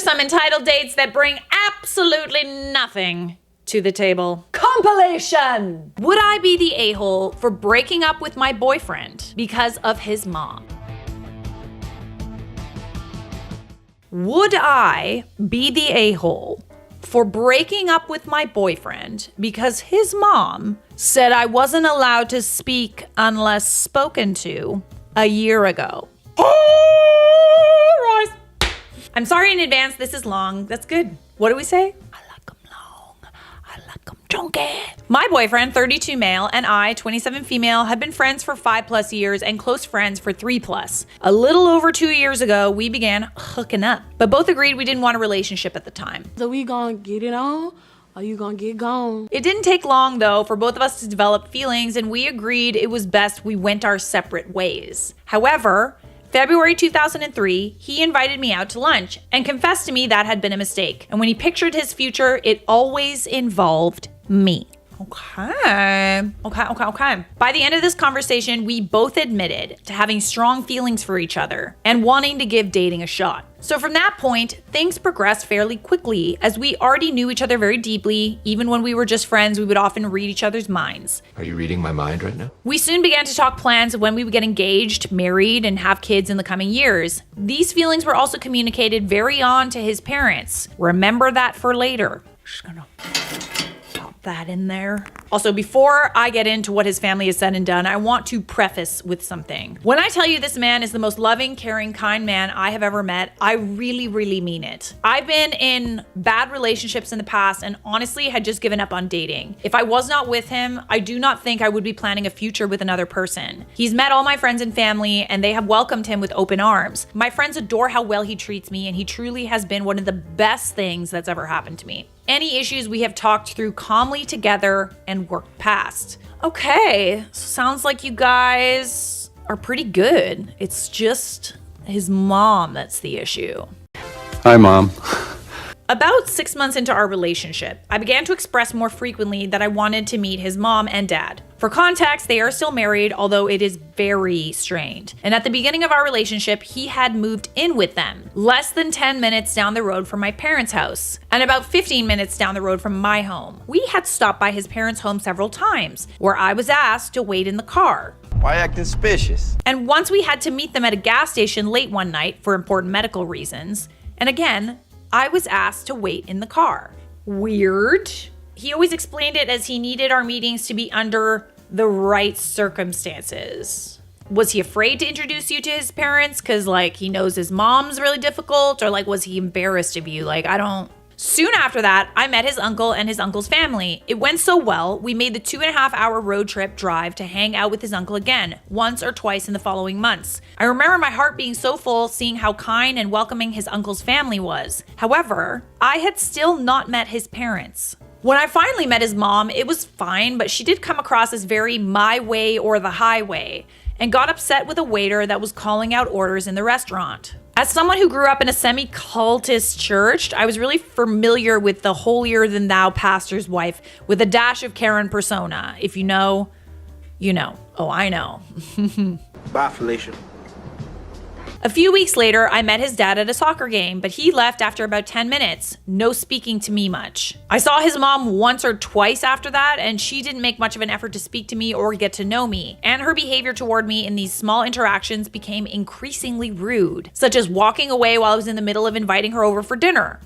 are some entitled dates that bring absolutely nothing to the table. Compilation! Would I be the a-hole for breaking up with my boyfriend because of his mom? Would I be the a-hole for breaking up with my boyfriend because his mom said I wasn't allowed to speak unless spoken to a year ago? I'm sorry in advance, this is long. That's good. What do we say? I like them long. I like them chunky. My boyfriend, 32 male, and I, 27 female, have been friends for 5+ years and close friends for 3+. A little over 2 years ago, we began hooking up, but both agreed we didn't want a relationship at the time. So we gonna get it on, or you gonna get gone? It didn't take long, though, for both of us to develop feelings, and we agreed it was best we went our separate ways. However, February 2003, he invited me out to lunch and confessed to me that had been a mistake. And when he pictured his future, it always involved me. Okay. By the end of this conversation, we both admitted to having strong feelings for each other and wanting to give dating a shot. So from that point, things progressed fairly quickly as we already knew each other very deeply. Even when we were just friends, we would often read each other's minds. Are you reading my mind right now? We soon began to talk plans of when we would get engaged, married, and have kids in the coming years. These feelings were also communicated very on to his parents. Remember that for later. Just gonna pop that in there. Also, before I get into what his family has said and done, I want to preface with something. When I tell you this man is the most loving, caring, kind man I have ever met, I really, really mean it. I've been in bad relationships in the past and honestly had just given up on dating. If I was not with him, I do not think I would be planning a future with another person. He's met all my friends and family and they have welcomed him with open arms. My friends adore how well he treats me and he truly has been one of the best things that's ever happened to me. Any issues we have talked through calmly together and worked past. Okay, sounds like you guys are pretty good. It's just his mom that's the issue. Hi, Mom. About 6 months into our relationship, I began to express more frequently that I wanted to meet his mom and dad. For context, they are still married, although it is very strained. And at the beginning of our relationship, he had moved in with them, less than 10 minutes down the road from my parents' house, and about 15 minutes down the road from my home. We had stopped by his parents' home several times, where I was asked to wait in the car. Why acting suspicious? And once we had to meet them at a gas station late one night for important medical reasons. And again, I was asked to wait in the car. Weird. He always explained it as he needed our meetings to be under the right circumstances. Was he afraid to introduce you to his parents because like he knows his mom's really difficult, or like was he embarrassed of you? Soon after that, I met his uncle and his uncle's family. It went so well, we made the 2.5-hour road trip drive to hang out with his uncle again, once or twice in the following months. I remember my heart being so full seeing how kind and welcoming his uncle's family was. However, I had still not met his parents. When I finally met his mom, it was fine, but she did come across as very my way or the highway, and got upset with a waiter that was calling out orders in the restaurant. As someone who grew up in a semi-cultist church, I was really familiar with the holier-than-thou pastor's wife with a dash of Karen persona. If you know, you know. Oh, I know. Bye, Felicia. A few weeks later, I met his dad at a soccer game, but he left after about 10 minutes, no speaking to me much. I saw his mom once or twice after that, and she didn't make much of an effort to speak to me or get to know me, and her behavior toward me in these small interactions became increasingly rude, such as walking away while I was in the middle of inviting her over for dinner.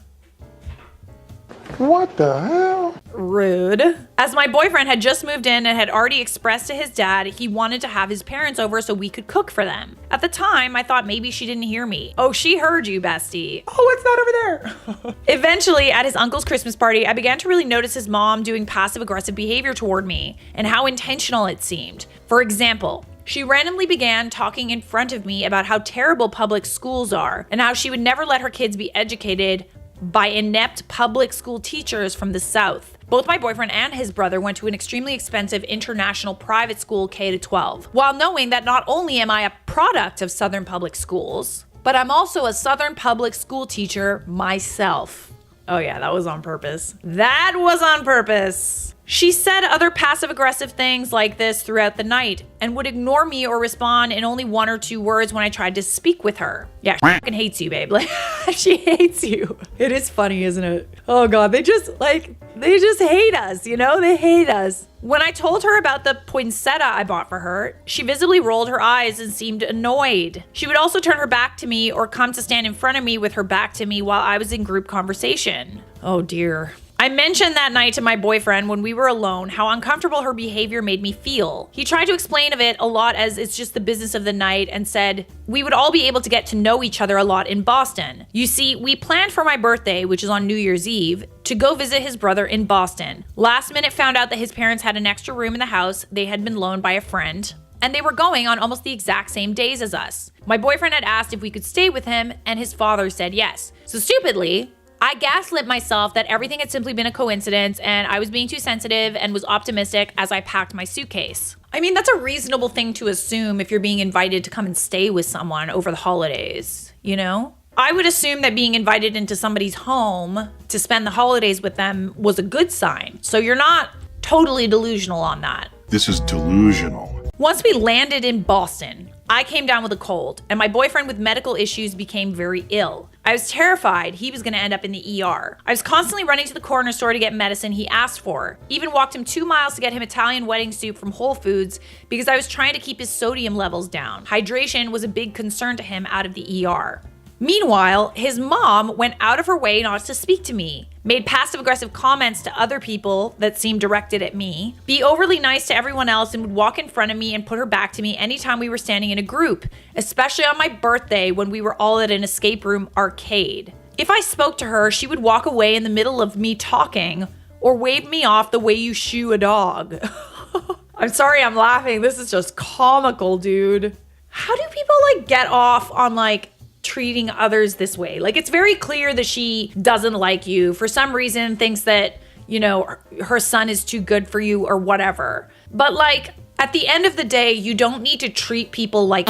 What the hell? Rude. As my boyfriend had just moved in and had already expressed to his dad he wanted to have his parents over so we could cook for them. At the time, I thought maybe she didn't hear me. Oh, she heard you, bestie. Oh, it's not over there. Eventually, at his uncle's Christmas party, I began to really notice his mom doing passive-aggressive behavior toward me and how intentional it seemed. For example, she randomly began talking in front of me about how terrible public schools are and how she would never let her kids be educated by inept public school teachers from the South. Both my boyfriend and his brother went to an extremely expensive international private school K-12, while knowing that not only am I a product of Southern public schools, but I'm also a Southern public school teacher myself. Oh yeah, that was on purpose. That was on purpose. She said other passive-aggressive things like this throughout the night and would ignore me or respond in only 1 or 2 words when I tried to speak with her. Yeah, she fucking hates you, babe. Like, she hates you. It is funny, isn't it? Oh God, they just hate us, you know? They hate us. When I told her about the poinsettia I bought for her, she visibly rolled her eyes and seemed annoyed. She would also turn her back to me or come to stand in front of me with her back to me while I was in group conversation. Oh dear. I mentioned that night to my boyfriend when we were alone how uncomfortable her behavior made me feel. He tried to explain of it a lot as it's just the business of the night and said we would all be able to get to know each other a lot in Boston. You see, we planned for my birthday, which is on New Year's Eve, to go visit his brother in Boston. Last minute found out that his parents had an extra room in the house they had been loaned by a friend, and they were going on almost the exact same days as us. My boyfriend had asked if we could stay with him, and his father said yes. So stupidly, I gaslit myself that everything had simply been a coincidence and I was being too sensitive and was optimistic as I packed my suitcase. I mean, that's a reasonable thing to assume if you're being invited to come and stay with someone over the holidays, you know? I would assume that being invited into somebody's home to spend the holidays with them was a good sign. So you're not totally delusional on that. This is delusional. Once we landed in Boston, I came down with a cold, and my boyfriend with medical issues became very ill. I was terrified he was going to end up in the ER. I was constantly running to the corner store to get medicine he asked for. Even walked him 2 miles to get him Italian wedding soup from Whole Foods because I was trying to keep his sodium levels down. Hydration was a big concern to him out of the ER. Meanwhile, his mom went out of her way not to speak to me, made passive-aggressive comments to other people that seemed directed at me, be overly nice to everyone else, and would walk in front of me and put her back to me anytime we were standing in a group, especially on my birthday when we were all at an escape room arcade. If I spoke to her, she would walk away in the middle of me talking or wave me off the way you shoo a dog. I'm sorry I'm laughing. This is just comical, dude. How do people get off on treating others this way? It's very clear that she doesn't like you for some reason, thinks that, her son is too good for you or whatever. But at the end of the day, you don't need to treat people like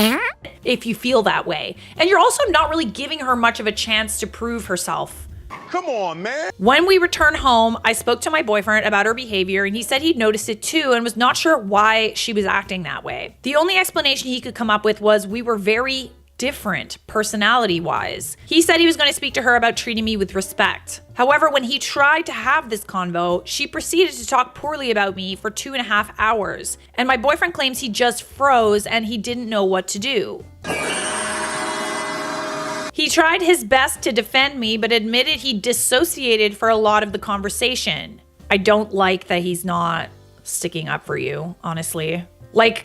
if you feel that way. And you're also not really giving her much of a chance to prove herself. Come on, man. When we returned home, I spoke to my boyfriend about her behavior, and he said he'd noticed it too and was not sure why she was acting that way. The only explanation he could come up with was we were very different personality-wise. He said he was going to speak to her about treating me with respect. However, when he tried to have this convo, she proceeded to talk poorly about me for 2.5 hours, and my boyfriend claims he just froze and he didn't know what to do. He tried his best to defend me, but admitted he dissociated for a lot of the conversation. I don't like that he's not sticking up for you, honestly.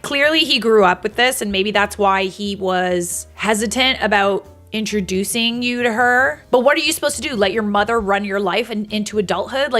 Clearly he grew up with this, and maybe that's why he was hesitant about introducing you to her. But what are you supposed to do? Let your mother run your life into adulthood?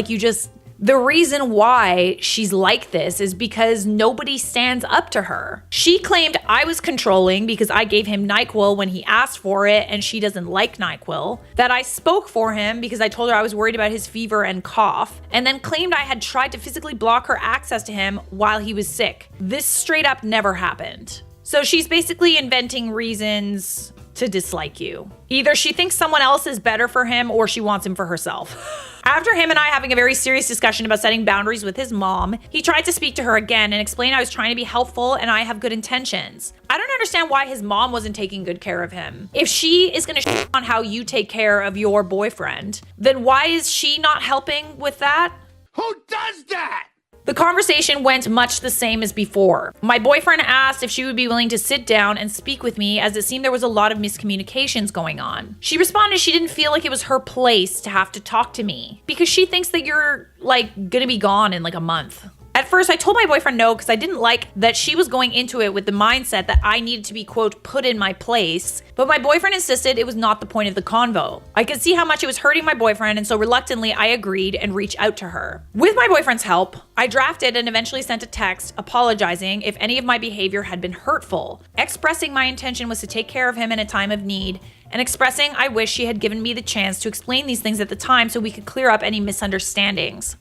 The reason why she's like this is because nobody stands up to her. She claimed I was controlling because I gave him NyQuil when he asked for it and she doesn't like NyQuil. That I spoke for him because I told her I was worried about his fever and cough. And then claimed I had tried to physically block her access to him while he was sick. This straight up never happened. So she's basically inventing reasons to dislike you. Either she thinks someone else is better for him or she wants him for herself. After him and I having a very serious discussion about setting boundaries with his mom, he tried to speak to her again and explain I was trying to be helpful and I have good intentions. I don't understand why his mom wasn't taking good care of him. If she is gonna shit on how you take care of your boyfriend, then why is she not helping with that? Who does that? The conversation went much the same as before. My boyfriend asked if she would be willing to sit down and speak with me as it seemed there was a lot of miscommunications going on. She responded she didn't feel like it was her place to have to talk to me because she thinks that you're gonna be gone in a month. At first, I told my boyfriend no because I didn't like that she was going into it with the mindset that I needed to be, quote, put in my place. But my boyfriend insisted it was not the point of the convo. I could see how much it was hurting my boyfriend, and so reluctantly, I agreed and reached out to her. With my boyfriend's help, I drafted and eventually sent a text apologizing if any of my behavior had been hurtful, expressing my intention was to take care of him in a time of need, and expressing I wish she had given me the chance to explain these things at the time so we could clear up any misunderstandings.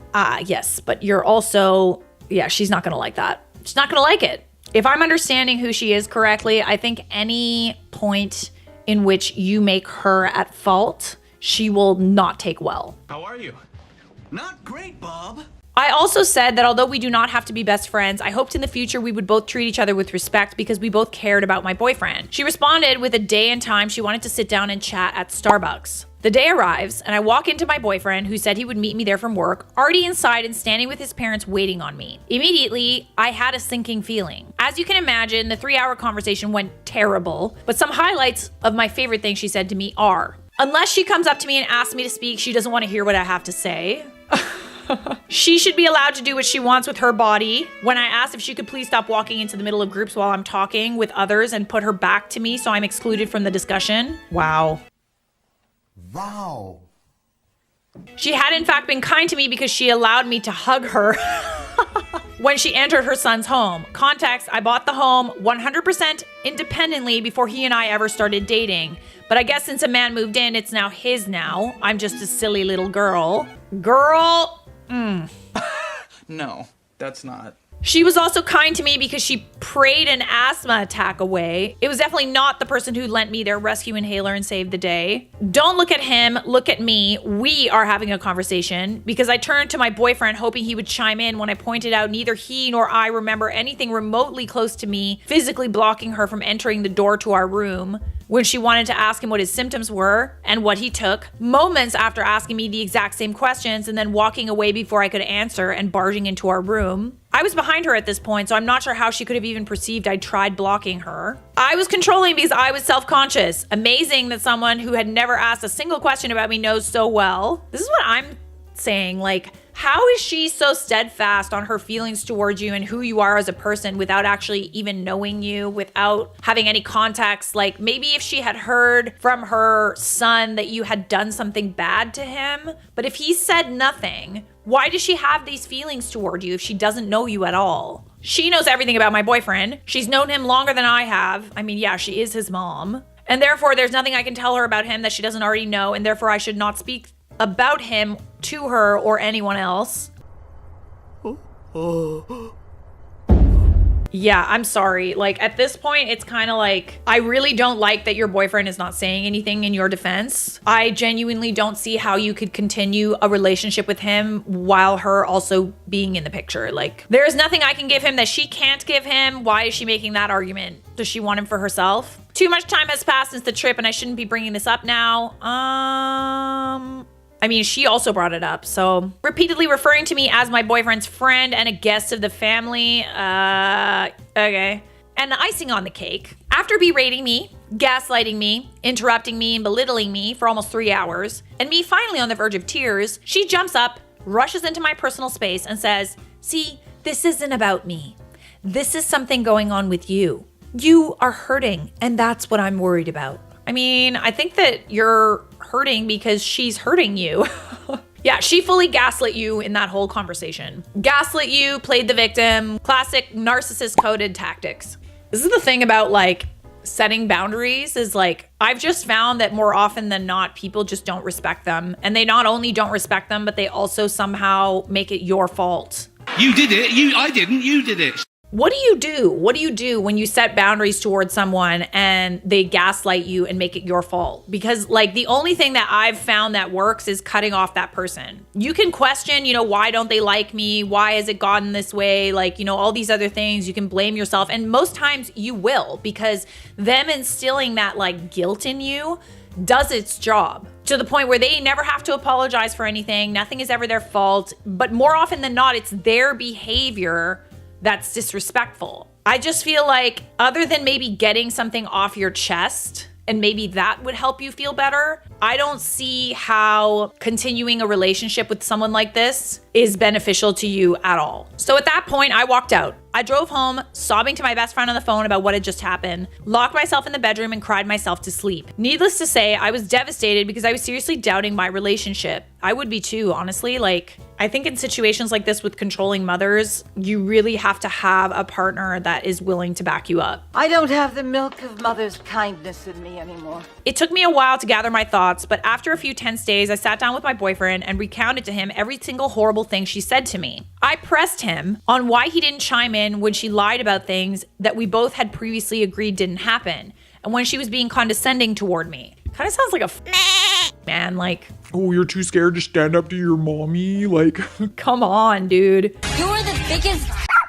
Yes, but you're also... Yeah, she's not gonna like that. She's not gonna like it. If I'm understanding who she is correctly, I think any point in which you make her at fault, she will not take well. How are you? Not great, Bob. I also said that although we do not have to be best friends, I hoped in the future we would both treat each other with respect because we both cared about my boyfriend. She responded with a day and time she wanted to sit down and chat at Starbucks. The day arrives, and I walk into my boyfriend, who said he would meet me there from work, already inside and standing with his parents waiting on me. Immediately, I had a sinking feeling. As you can imagine, the 3-hour conversation went terrible, but some highlights of my favorite things she said to me are, unless she comes up to me and asks me to speak, she doesn't want to hear what I have to say. She should be allowed to do what she wants with her body. When I asked if she could please stop walking into the middle of groups while I'm talking with others and put her back to me so I'm excluded from the discussion. Wow. She had in fact been kind to me because she allowed me to hug her when she entered her son's home. Context, I bought the home 100% independently before he and I ever started dating. But I guess since a man moved in, it's now his now. I'm just a silly little girl. No, that's not. She was also kind to me because she prayed an asthma attack away. It was definitely not the person who lent me their rescue inhaler and saved the day. Don't look at him, look at me. We are having a conversation because I turned to my boyfriend hoping he would chime in when I pointed out neither he nor I remember anything remotely close to me physically blocking her from entering the door to our room when she wanted to ask him what his symptoms were and what he took, moments after asking me the exact same questions and then walking away before I could answer and barging into our room. I was behind her at this point, so I'm not sure how she could have even perceived I'd tried blocking her. I was controlling because I was self-conscious. Amazing that someone who had never asked a single question about me knows so well. This is what I'm saying, like, how is she so steadfast on her feelings towards you and who you are as a person without actually even knowing you, without having any context? Like, maybe if she had heard from her son that you had done something bad to him, but if he said nothing, why does she have these feelings toward you if she doesn't know you at all? She knows everything about my boyfriend. She's known him longer than I have. I mean, yeah, she is his mom. And therefore, there's nothing I can tell her about him that she doesn't already know, and therefore I should not speak about him to her or anyone else. Yeah, I'm sorry. Like, at this point, it's kind of like, I really don't like that your boyfriend is not saying anything in your defense. I genuinely don't see how you could continue a relationship with him while her also being in the picture. Like, there is nothing I can give him that she can't give him. Why is she making that argument? Does she want him for herself? Too much time has passed since the trip and I shouldn't be bringing this up now. I mean, she also brought it up, so repeatedly referring to me as my boyfriend's friend and a guest of the family. Okay. And the icing on the cake, after berating me, gaslighting me, interrupting me, and belittling me for almost 3 hours, and me finally on the verge of tears, she jumps up, rushes into my personal space, and says, "See, this isn't about me. This is something going on with you. You are hurting, and that's what I'm worried about." I mean, I think that you're hurting because she's hurting you. Yeah, she fully gaslit you in that whole conversation. Gaslit you, played the victim, classic narcissist-coded tactics. This is the thing about, like, setting boundaries is, like, I've just found that more often than not, people just don't respect them. And they not only don't respect them, but they also somehow make it your fault. You did it. I didn't. You did it. What do you do? What do you do when you set boundaries towards someone and they gaslight you and make it your fault? Because, like, the only thing that I've found that works is cutting off that person. You can question, why don't they like me? Why has it gotten this way? Like, all these other things. You can blame yourself. And most times you will, because them instilling that, like, guilt in you does its job to the point where they never have to apologize for anything. Nothing is ever their fault. But more often than not, it's their behavior that's disrespectful. I just feel like, other than maybe getting something off your chest, and maybe that would help you feel better, I don't see how continuing a relationship with someone like this is beneficial to you at all. So at that point, I walked out. I drove home, sobbing to my best friend on the phone about what had just happened, locked myself in the bedroom and cried myself to sleep. Needless to say, I was devastated because I was seriously doubting my relationship. I would be too, honestly. Like, I think in situations like this with controlling mothers, you really have to have a partner that is willing to back you up. I don't have the milk of mother's kindness in me anymore. It took me a while to gather my thoughts, but after a few tense days, I sat down with my boyfriend and recounted to him every single horrible thing she said to me. I pressed him on why he didn't chime in when she lied about things that we both had previously agreed didn't happen, and when she was being condescending toward me. Kind of sounds like a man. Like, oh, you're too scared to stand up to your mommy? Like, come on, dude. You're the biggest.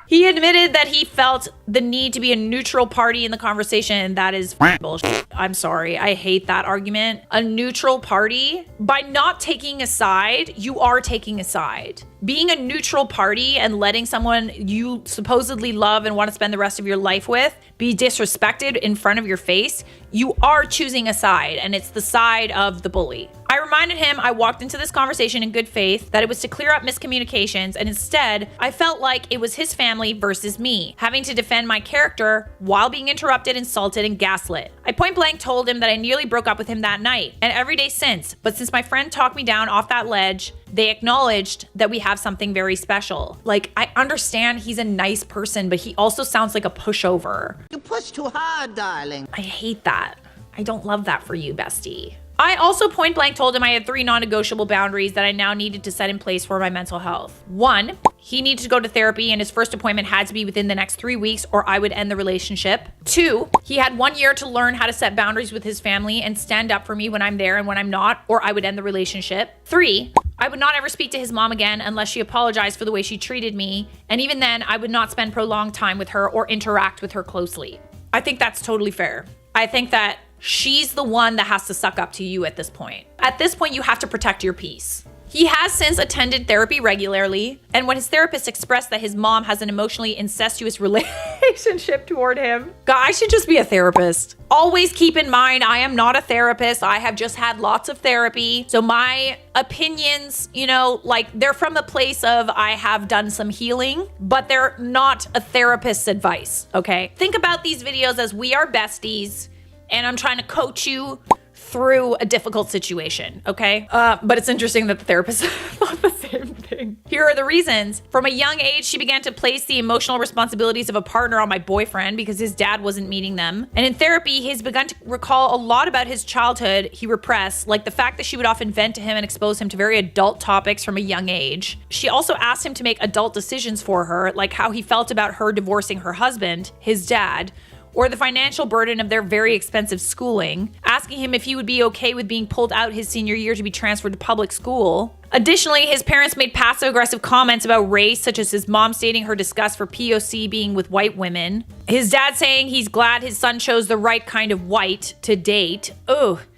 He admitted that he felt the need to be a neutral party in the conversation. That is bullshit. I'm sorry. I hate that argument. A neutral party? By not taking a side, you are taking a side. Being a neutral party and letting someone you supposedly love and want to spend the rest of your life with be disrespected in front of your face, you are choosing a side, and it's the side of the bully. I reminded him I walked into this conversation in good faith, that it was to clear up miscommunications, and instead, I felt like it was his family versus me, having to defend my character while being interrupted, insulted, and gaslit. I point blank told him that I nearly broke up with him that night, and every day since, but since my friend talked me down off that ledge, they acknowledged that we have something very special. Like, I understand he's a nice person, but he also sounds like a pushover. You push too hard, darling. I hate that. I don't love that for you, bestie. I also point blank told him I had 3 non-negotiable boundaries that I now needed to set in place for my mental health. 1, he needed to go to therapy and his first appointment had to be within the next 3 weeks or I would end the relationship. 2, he had 1 year to learn how to set boundaries with his family and stand up for me when I'm there and when I'm not, or I would end the relationship. 3, I would not ever speak to his mom again unless she apologized for the way she treated me. And even then, I would not spend prolonged time with her or interact with her closely. I think that's totally fair. I think that she's the one that has to suck up to you at this point. At this point, you have to protect your peace. He has since attended therapy regularly, and when his therapist expressed that his mom has an emotionally incestuous relationship toward him, God, I should just be a therapist. Always keep in mind, I am not a therapist. I have just had lots of therapy. So my opinions, you know, like they're from the place of I have done some healing, but they're not a therapist's advice, okay? Think about these videos as we are besties, and I'm trying to coach you through a difficult situation, okay? But it's interesting that the therapist thought the same thing. Here are the reasons. From a young age, she began to place the emotional responsibilities of a partner on my boyfriend because his dad wasn't meeting them. And in therapy, he's begun to recall a lot about his childhood he repressed, like the fact that she would often vent to him and expose him to very adult topics from a young age. She also asked him to make adult decisions for her, like how he felt about her divorcing her husband, his dad, or the financial burden of their very expensive schooling, asking him if he would be okay with being pulled out his senior year to be transferred to public school. Additionally, his parents made passive-aggressive comments about race, such as his mom stating her disgust for POC being with white women, his dad saying he's glad his son chose the right kind of white to date.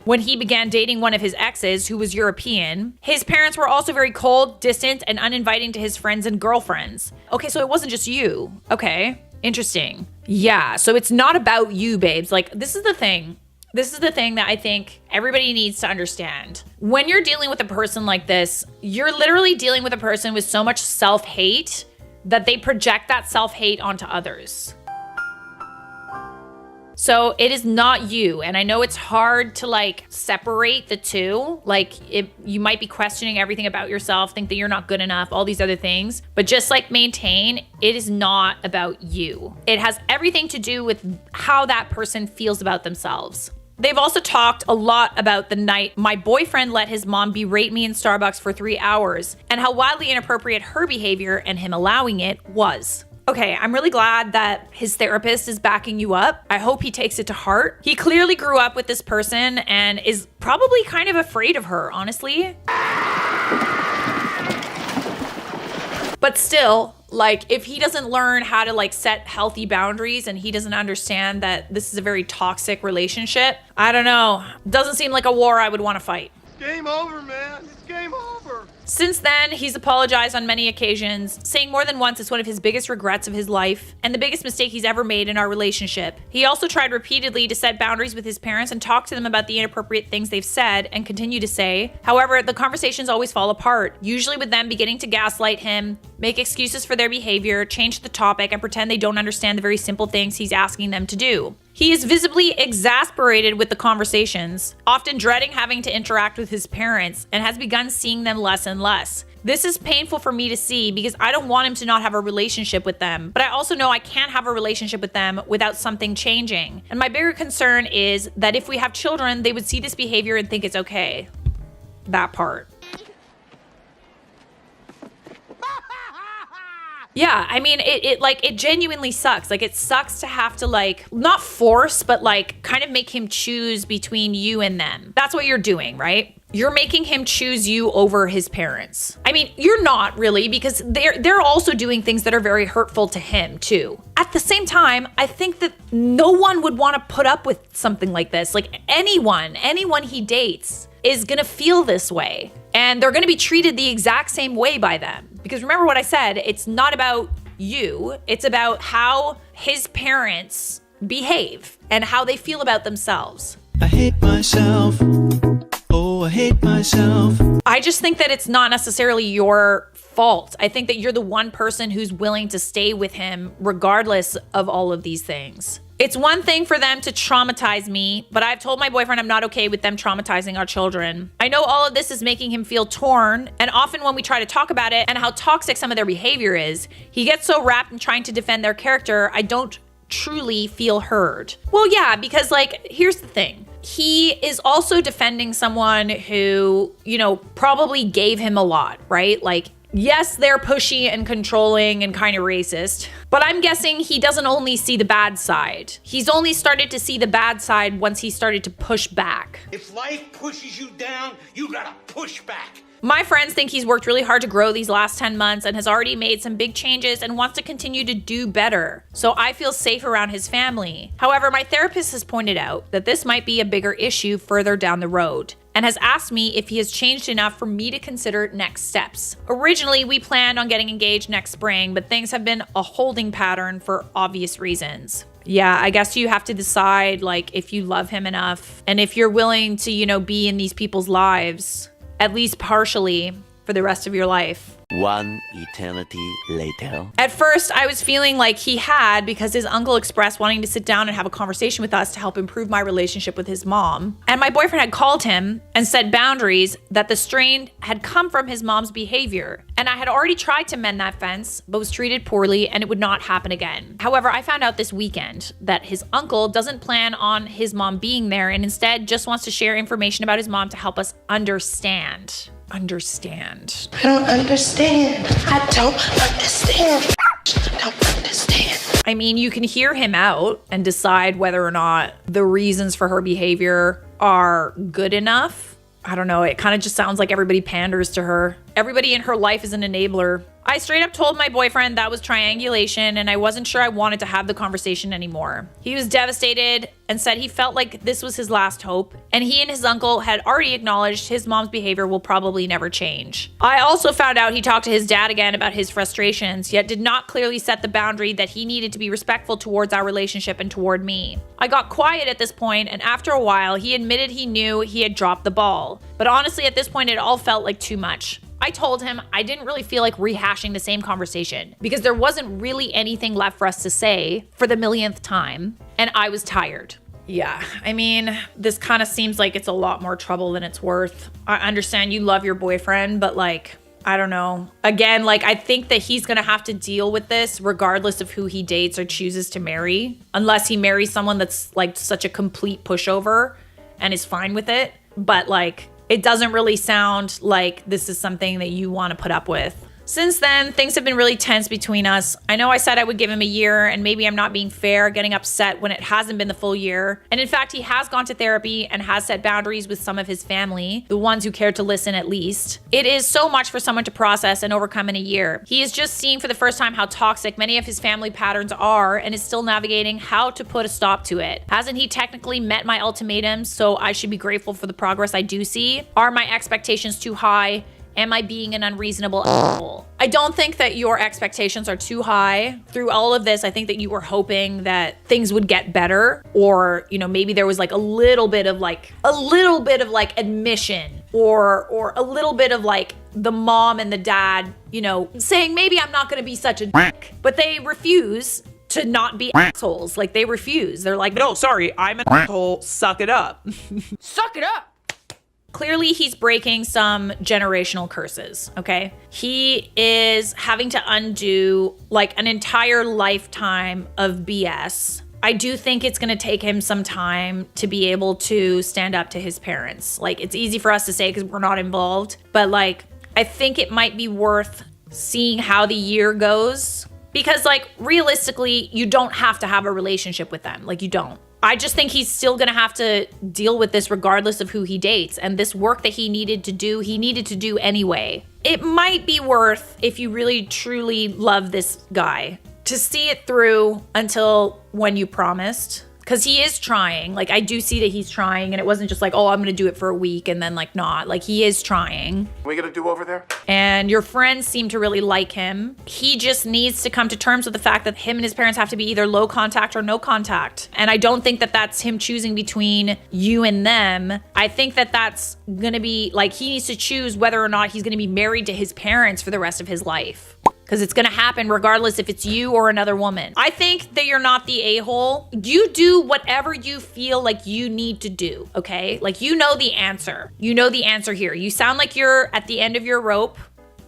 When he began dating one of his exes, who was European. His parents were also very cold, distant, and uninviting to his friends and girlfriends. Okay, so it wasn't just you. Okay, interesting. Yeah, so it's not about you, babes. Like, this is the thing. This is the thing that I think everybody needs to understand. When you're dealing with a person like this, you're literally dealing with a person with so much self-hate that they project that self-hate onto others. So it is not you. And I know it's hard to like separate the two. Like you might be questioning everything about yourself, think that you're not good enough, all these other things. But just like maintain, it is not about you. It has everything to do with how that person feels about themselves. They've also talked a lot about the night my boyfriend let his mom berate me in Starbucks for 3 hours and how wildly inappropriate her behavior and him allowing it was. Okay, I'm really glad that his therapist is backing you up. I hope he takes it to heart. He clearly grew up with this person and is probably kind of afraid of her, honestly. But still, like, if he doesn't learn how to like set healthy boundaries and he doesn't understand that this is a very toxic relationship, I don't know. Doesn't seem like a war I would want to fight. Game over, man. It's game over. Since then, he's apologized on many occasions, saying more than once it's one of his biggest regrets of his life and the biggest mistake he's ever made in our relationship. He also tried repeatedly to set boundaries with his parents and talk to them about the inappropriate things they've said and continue to say. However, the conversations always fall apart, usually with them beginning to gaslight him, make excuses for their behavior, change the topic, and pretend they don't understand the very simple things he's asking them to do. He is visibly exasperated with the conversations, often dreading having to interact with his parents, and has begun seeing them less and less. This is painful for me to see because I don't want him to not have a relationship with them, but I also know I can't have a relationship with them without something changing. And my bigger concern is that if we have children, they would see this behavior and think it's okay. That part. Yeah, I mean, it genuinely sucks. Like, it sucks to have to, like, not force, but, like, kind of make him choose between you and them. That's what you're doing, right? you're making him choose you over his parents. I mean, you're not really, because they're also doing things that are very hurtful to him too. At the same time, I think that no one would want to put up with something like this. Like anyone he dates is gonna feel this way, and they're gonna be treated the exact same way by them. Because remember what I said, it's not about you, it's about how his parents behave and how they feel about themselves. I hate myself. Oh, I hate myself. I just think that it's not necessarily your fault. I think that you're the one person who's willing to stay with him regardless of all of these things. It's one thing for them to traumatize me, but I've told my boyfriend I'm not okay with them traumatizing our children. I know all of this is making him feel torn, and often when we try to talk about it and how toxic some of their behavior is, he gets so wrapped in trying to defend their character, I don't truly feel heard. Well, yeah, because like, here's the thing. He is also defending someone who, probably gave him a lot, right? Like, yes, they're pushy and controlling and kind of racist, but I'm guessing he doesn't only see the bad side. He's only started to see the bad side once he started to push back. If life pushes you down, you gotta push back. My friends think he's worked really hard to grow these last 10 months and has already made some big changes and wants to continue to do better. So I feel safe around his family. However, my therapist has pointed out that this might be a bigger issue further down the road and has asked me if he has changed enough for me to consider next steps. Originally, we planned on getting engaged next spring, but things have been a holding pattern for obvious reasons. Yeah, I guess you have to decide like if you love him enough and if you're willing to, be in these people's lives, at least partially, for the rest of your life. One eternity later. At first, I was feeling like he had because his uncle expressed wanting to sit down and have a conversation with us to help improve my relationship with his mom. And my boyfriend had called him and set boundaries that the strain had come from his mom's behavior. And I had already tried to mend that fence, but was treated poorly and it would not happen again. However, I found out this weekend that his uncle doesn't plan on his mom being there and instead just wants to share information about his mom to help us understand. I don't understand. I don't understand. I mean, you can hear him out and decide whether or not the reasons for her behavior are good enough. I don't know. It kind of just sounds like everybody panders to her. Everybody in her life is an enabler. I straight up told my boyfriend that was triangulation and I wasn't sure I wanted to have the conversation anymore. He was devastated and said he felt like this was his last hope, and he and his uncle had already acknowledged his mom's behavior will probably never change. I also found out he talked to his dad again about his frustrations, yet did not clearly set the boundary that he needed to be respectful towards our relationship and toward me. I got quiet at this point, and after a while, he admitted he knew he had dropped the ball. But honestly, at this point, it all felt like too much. I told him I didn't really feel like rehashing the same conversation because there wasn't really anything left for us to say for the millionth time, and I was tired. Yeah, I mean, this kind of seems like it's a lot more trouble than it's worth. I understand you love your boyfriend, but like, I don't know. Again, like, I think that he's gonna have to deal with this regardless of who he dates or chooses to marry, unless he marries someone that's like such a complete pushover and is fine with it. But like, it doesn't really sound like this is something that you want to put up with. Since then, things have been really tense between us. I know I said I would give him a year, and maybe I'm not being fair, getting upset when it hasn't been the full year. And in fact, he has gone to therapy and has set boundaries with some of his family, the ones who cared to listen at least. It is so much for someone to process and overcome in a year. He is just seeing for the first time how toxic many of his family patterns are and is still navigating how to put a stop to it. Hasn't he technically met my ultimatums, so I should be grateful for the progress I do see? Are my expectations too high? Am I being an unreasonable asshole? I don't think that your expectations are too high. Through all of this, I think that you were hoping that things would get better, or, maybe there was like a little bit of admission or a little bit of like the mom and the dad, saying maybe I'm not going to be such a dick, but they refuse to not be assholes. Like they refuse. They're like, No, sorry, I'm an asshole. Suck it up. suck it up. Clearly, he's breaking some generational curses, okay? He is having to undo like an entire lifetime of BS. I do think it's gonna take him some time to be able to stand up to his parents. Like, it's easy for us to say because we're not involved, but like, I think it might be worth seeing how the year goes, because like, realistically, you don't have to have a relationship with them. Like, you don't. I just think he's still going to have to deal with this regardless of who he dates. And this work that he needed to do anyway. It might be worth, if you really truly love this guy, to see it through until when you promised. Because he is trying. Like, I do see that he's trying, and it wasn't just like, oh, I'm going to do it for a week and then like not. Like, he is trying. We gonna do over there? And your friends seem to really like him. He just needs to come to terms with the fact that him and his parents have to be either low contact or no contact. And I don't think that that's him choosing between you and them. I think that that's going to be like, he needs to choose whether or not he's going to be married to his parents for the rest of his life. Because it's going to happen regardless if it's you or another woman. I think that you're not the a-hole. You do whatever you feel like you need to do, okay? Like, you know the answer. You know the answer here. You sound like you're at the end of your rope.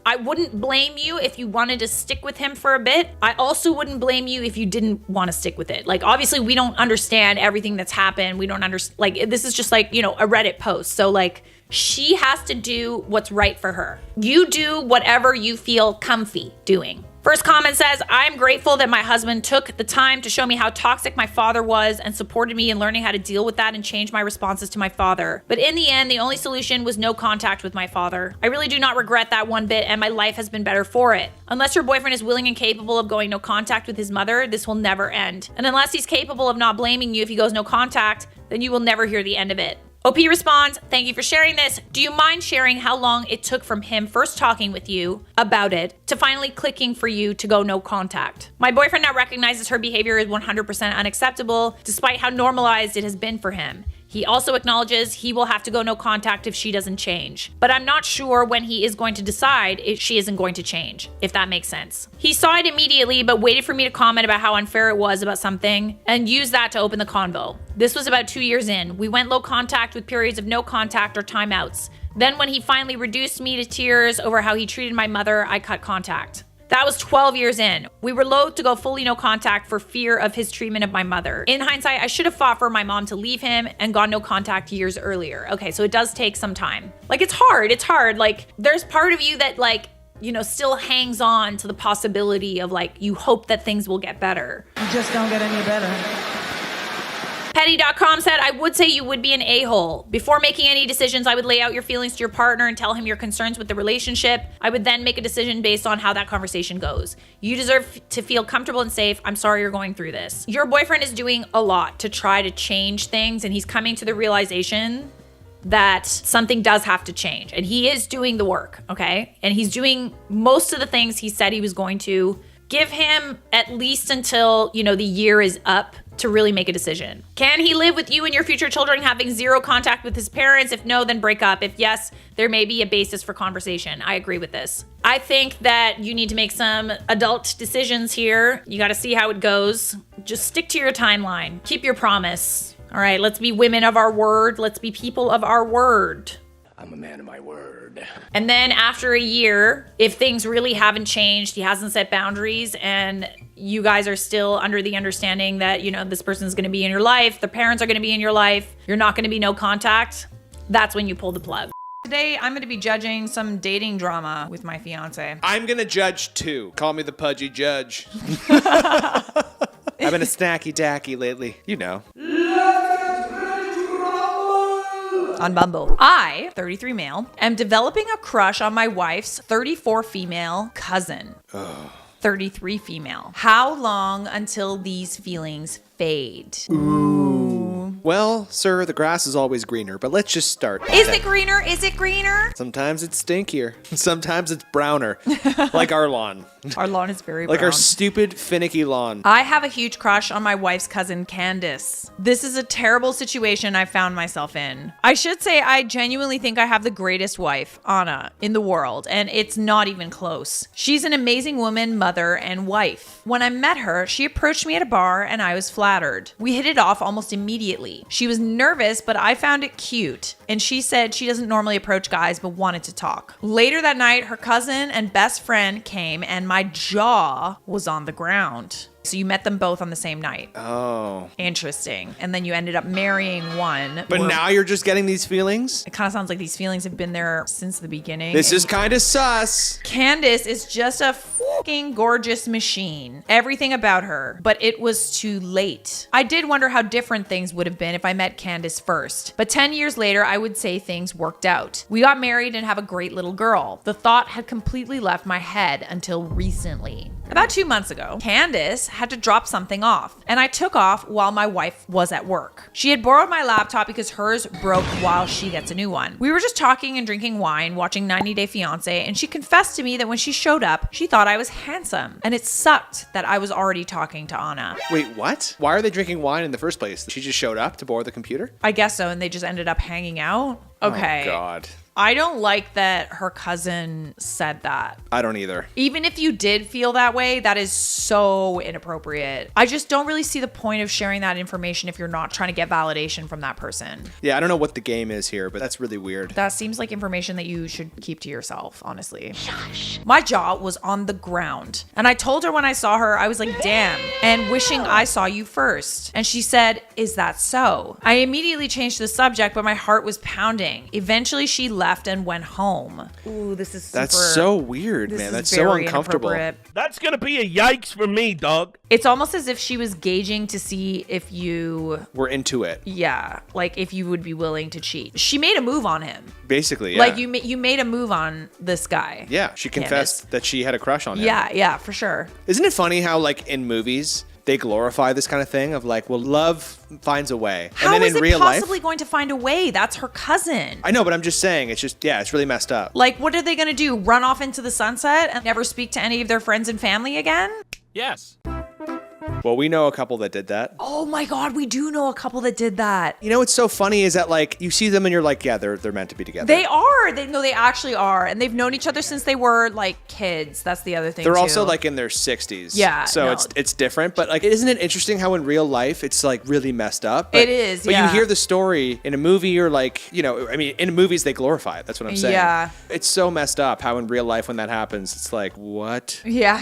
I wouldn't blame you if you wanted to stick with him for a bit. I also wouldn't blame you if you didn't want to stick with it. Like, obviously, we don't understand everything that's happened. We don't understand, like, this is just like, you know, a Reddit post. So, like, she has to do what's right for her. You do whatever you feel comfy doing. First comment says, I'm grateful that my husband took the time to show me how toxic my father was and supported me in learning how to deal with that and change my responses to my father. But in the end, the only solution was no contact with my father. I really do not regret that one bit, and my life has been better for it. Unless your boyfriend is willing and capable of going no contact with his mother, this will never end. And unless he's capable of not blaming you if he goes no contact, then you will never hear the end of it. OP responds, thank you for sharing this. Do you mind sharing how long it took from him first talking with you about it to finally clicking for you to go no contact? My boyfriend now recognizes her behavior is 100% unacceptable, despite how normalized it has been for him. He also acknowledges he will have to go no contact if she doesn't change. But I'm not sure when he is going to decide if she isn't going to change, if that makes sense. He saw it immediately, but waited for me to comment about how unfair it was about something and used that to open the convo. This was about 2 years in. We went low contact with periods of no contact or timeouts. Then when he finally reduced me to tears over how he treated my mother, I cut contact. That was 12 years in. We were loath to go fully no contact for fear of his treatment of my mother. In hindsight, I should have fought for my mom to leave him and gone no contact years earlier. Okay, so it does take some time. Like, it's hard. Like, there's part of you that, like, you know, still hangs on to the possibility of, like, you hope that things will get better. You just don't get any better. Petty.com said, I would say you would be an a-hole. Before making any decisions, I would lay out your feelings to your partner and tell him your concerns with the relationship. I would then make a decision based on how that conversation goes. You deserve to feel comfortable and safe. I'm sorry you're going through this. Your boyfriend is doing a lot to try to change things, and he's coming to the realization that something does have to change. And he is doing the work, okay? And he's doing most of the things he said he was going to. Give him at least until, you know, the year is up to really make a decision. Can he live with you and your future children having zero contact with his parents? If no, then break up. If yes, there may be a basis for conversation. I agree with this. I think that you need to make some adult decisions here. You got to see how it goes. Just stick to your timeline. Keep your promise. All right, let's be women of our word. Let's be people of our word. I'm a man of my word. And then after a year, if things really haven't changed, he hasn't set boundaries, and you guys are still under the understanding that, you know, this person's going to be in your life, the parents are going to be in your life, you're not going to be no contact, that's when you pull the plug. Today, I'm going to be judging some dating drama with my fiance. I'm going to judge too. Call me the pudgy judge. I've been a snacky tacky lately. You know. On Bumble. I, 33 male, am developing a crush on my wife's 34 female cousin. 33 female. How long until these feelings fade? Well, sir, the grass is always greener, but let's just start. Is it greener? Is it greener? Sometimes it's stinkier. Sometimes it's browner. Like our lawn. Our lawn is very brown. Like our stupid, finicky lawn. I have a huge crush on my wife's cousin, Candace. This is a terrible situation I found myself in. I should say I genuinely think I have the greatest wife, Anna, in the world, and it's not even close. She's an amazing woman, mother, and wife. When I met her, she approached me at a bar, and I was flattered. We hit it off almost immediately. She was nervous, but I found it cute, and she said she doesn't normally approach guys, but wanted to talk. Later that night, her cousin and best friend came, and my jaw was on the ground. So you met them both on the same night. Oh. Interesting. And then you ended up marrying one. But now you're just getting these feelings? It kind of sounds like these feelings have been there since the beginning. This is kind of sus. Candace is just a fucking gorgeous machine. Everything about her. But it was too late. I did wonder how different things would have been if I met Candace first. But 10 years later, I would say things worked out. We got married and have a great little girl. The thought had completely left my head until recently. About 2 months ago, Candace had to drop something off, and I took off while my wife was at work. She had borrowed my laptop because hers broke while she gets a new one. We were just talking and drinking wine, watching 90 Day Fiancé, and she confessed to me that when she showed up, she thought I was handsome, and it sucked that I was already talking to Anna. Wait, what? Why are they drinking wine in the first place? She just showed up to borrow the computer? I guess so, and they just ended up hanging out. Okay. Oh, God. I don't like that her cousin said that. I don't either. Even if you did feel that way, that is so inappropriate. I just don't really see the point of sharing that information if you're not trying to get validation from that person. Yeah, I don't know what the game is here, but that's really weird. That seems like information that you should keep to yourself, honestly. Shush. My jaw was on the ground. And I told her when I saw her, I was like, damn, and wishing I saw you first. And she said, is that so? I immediately changed the subject, but my heart was pounding. Eventually, she left and went home. Ooh, this is super... That's so weird, man. That's so uncomfortable. That's gonna be a yikes for me, dog. It's almost as if she was gauging to see if you... We're into it. Yeah, like if you would be willing to cheat. She made a move on him. Basically, yeah. Like you made a move on this guy. Yeah, she confessed that she had a crush on him. Yeah, for sure. Isn't it funny how, like, in movies, they glorify this kind of thing of like, well, love finds a way. How and then is in it real possibly life, going to find a way? That's her cousin. I know, but I'm just saying, it's just, yeah, it's really messed up. Like, what are they going to do? Run off into the sunset and never speak to any of their friends and family again? Yes. Well, we know a couple that did that. Oh my God, we do know a couple that did that. You know what's so funny is that, like, you see them and you're like, yeah, they're meant to be together. They are. They actually are. And they've known each other since they were like kids. That's the other thing. They're too. also like in their 60s. Yeah. So no. it's different. But like, isn't it interesting how in real life it's like really messed up? It is. But yeah. you hear the story in a movie, or like, you know, I mean, in movies they glorify it. That's what I'm saying. Yeah. It's so messed up how in real life when that happens, it's like, what? Yeah,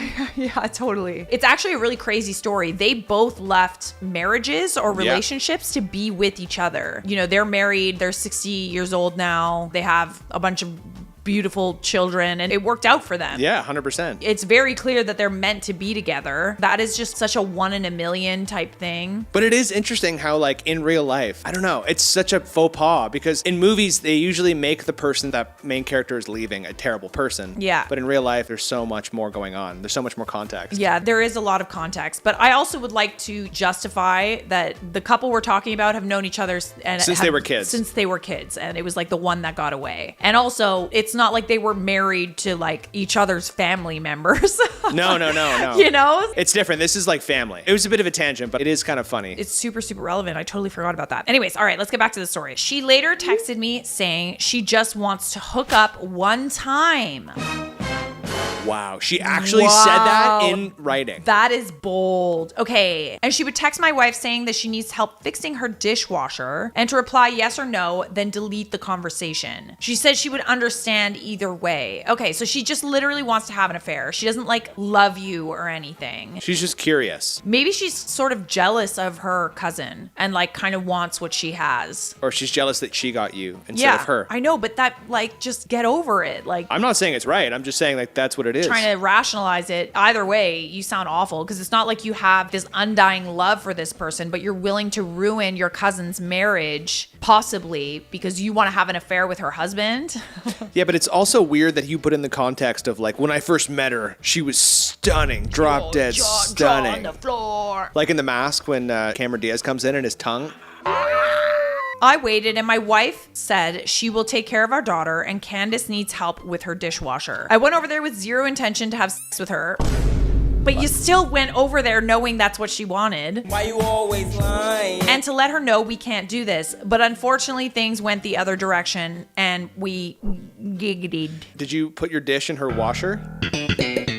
totally. It's actually a really crazy story. They both left marriages or relationships to be with each other. You know, they're married, they're 60 years old now. They have a bunch of beautiful children, and it worked out for them. Yeah, 100%. It's very clear that they're meant to be together. That is just such a 1 in a million type thing. But it is interesting how, like, in real life, I don't know, it's such a faux pas, because in movies, they usually make the person that main character is leaving a terrible person. Yeah. But in real life, there's so much more going on. There's so much more context. Yeah, there is a lot of context. But I also would like to justify that the couple we're talking about have known each other since they were kids. Since they were kids. And it was like the one that got away. And also, it's not like they were married to like each other's family members. No. You know? It's different. This is like family. It was a bit of a tangent, but it is kind of funny. It's super, super relevant. I totally forgot about that. Anyways, all right, let's get back to the story. She later texted me saying she just wants to hook up one time. Wow. She actually said that in writing. That is bold. Okay. And she would text my wife saying that she needs help fixing her dishwasher and to reply yes or no, then delete the conversation. She said she would understand either way. Okay. So she just literally wants to have an affair. She doesn't like love you or anything. She's just curious. Maybe she's sort of jealous of her cousin and like kind of wants what she has. Or she's jealous that she got you instead of her. I know, but that like, just get over it. Like, I'm not saying it's right. I'm just saying like that's what it is. Trying to rationalize it. Either way, you sound awful because it's not like you have this undying love for this person, but you're willing to ruin your cousin's marriage, possibly because you want to have an affair with her husband. Yeah, but it's also weird that you put in the context of like, when I first met her, she was stunning, drop dead stunning. On the floor. Like in The Mask when Cameron Diaz comes in and his tongue. I waited and my wife said she will take care of our daughter and Candace needs help with her dishwasher. I went over there with zero intention to have sex with her. But you still went over there knowing that's what she wanted. Why you always lying? And to let her know we can't do this. But unfortunately, things went the other direction and we giggity. Did you put your dish in her washer?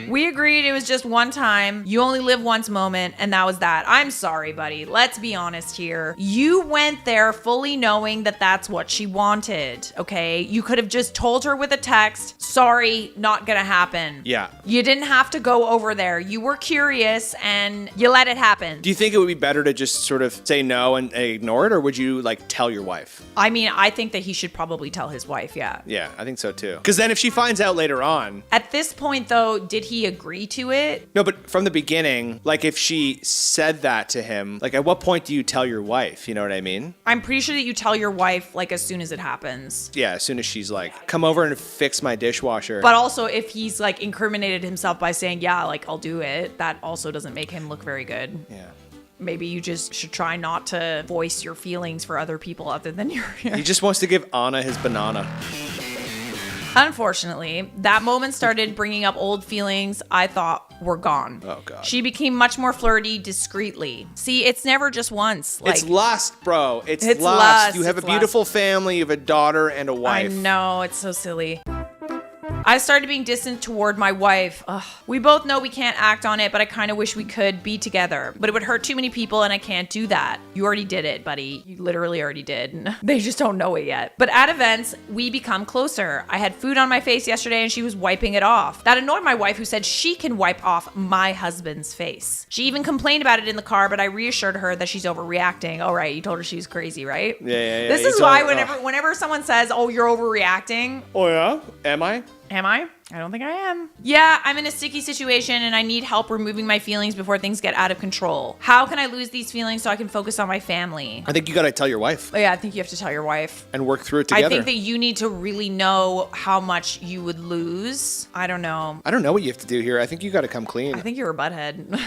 We agreed it was just one time. You only live once moment, and that was that. I'm sorry, buddy. Let's be honest here. You went there fully knowing that that's what she wanted, okay? You could have just told her with a text, sorry, not gonna happen. Yeah. You didn't have to go over there. You were curious, and you let it happen. Do you think it would be better to just sort of say no and ignore it, or would you like tell your wife? I mean, I think that he should probably tell his wife, yeah. Yeah, I think so too. Because then if she finds out later on... At this point, though, did he he agree to it. No, but from the beginning, like if she said that to him, like at what point do you tell your wife? You know what I mean? I'm pretty sure that you tell your wife like as soon as it happens. Yeah, as soon as she's like, come over and fix my dishwasher. But also if he's like incriminated himself by saying, yeah, like I'll do it, that also doesn't make him look very good. Yeah. Maybe you just should try not to voice your feelings for other people other than your... He just wants to give Anna his banana. Unfortunately, that moment started bringing up old feelings I thought were gone. Oh, God. She became much more flirty discreetly. See, it's never just once. Like, It's lust, bro. It's lust. lust. You have It's a beautiful family. You have a daughter and a wife. I know, it's so silly. I started being distant toward my wife. Ugh. We both know we can't act on it, but I kind of wish we could be together. But it would hurt too many people, and I can't do that. You already did it, buddy. You literally already did. They just don't know it yet. But at events, we become closer. I had food on my face yesterday, and she was wiping it off. That annoyed my wife, who said she can wipe off my husband's face. She even complained about it in the car, but I reassured her that she's overreacting. Oh, right. You told her she was crazy, right? Yeah. This is why whenever someone says, oh, you're overreacting. Oh, yeah? Am I? Am I? I don't think I am. Yeah, I'm in a sticky situation and I need help removing my feelings before things get out of control. How can I lose these feelings so I can focus on my family? I think you got to tell your wife. Oh, yeah, I think you have to tell your wife. And work through it together. I think that you need to really know how much you would lose. I don't know. I don't know what you have to do here. I think you got to come clean. I think you're a butthead.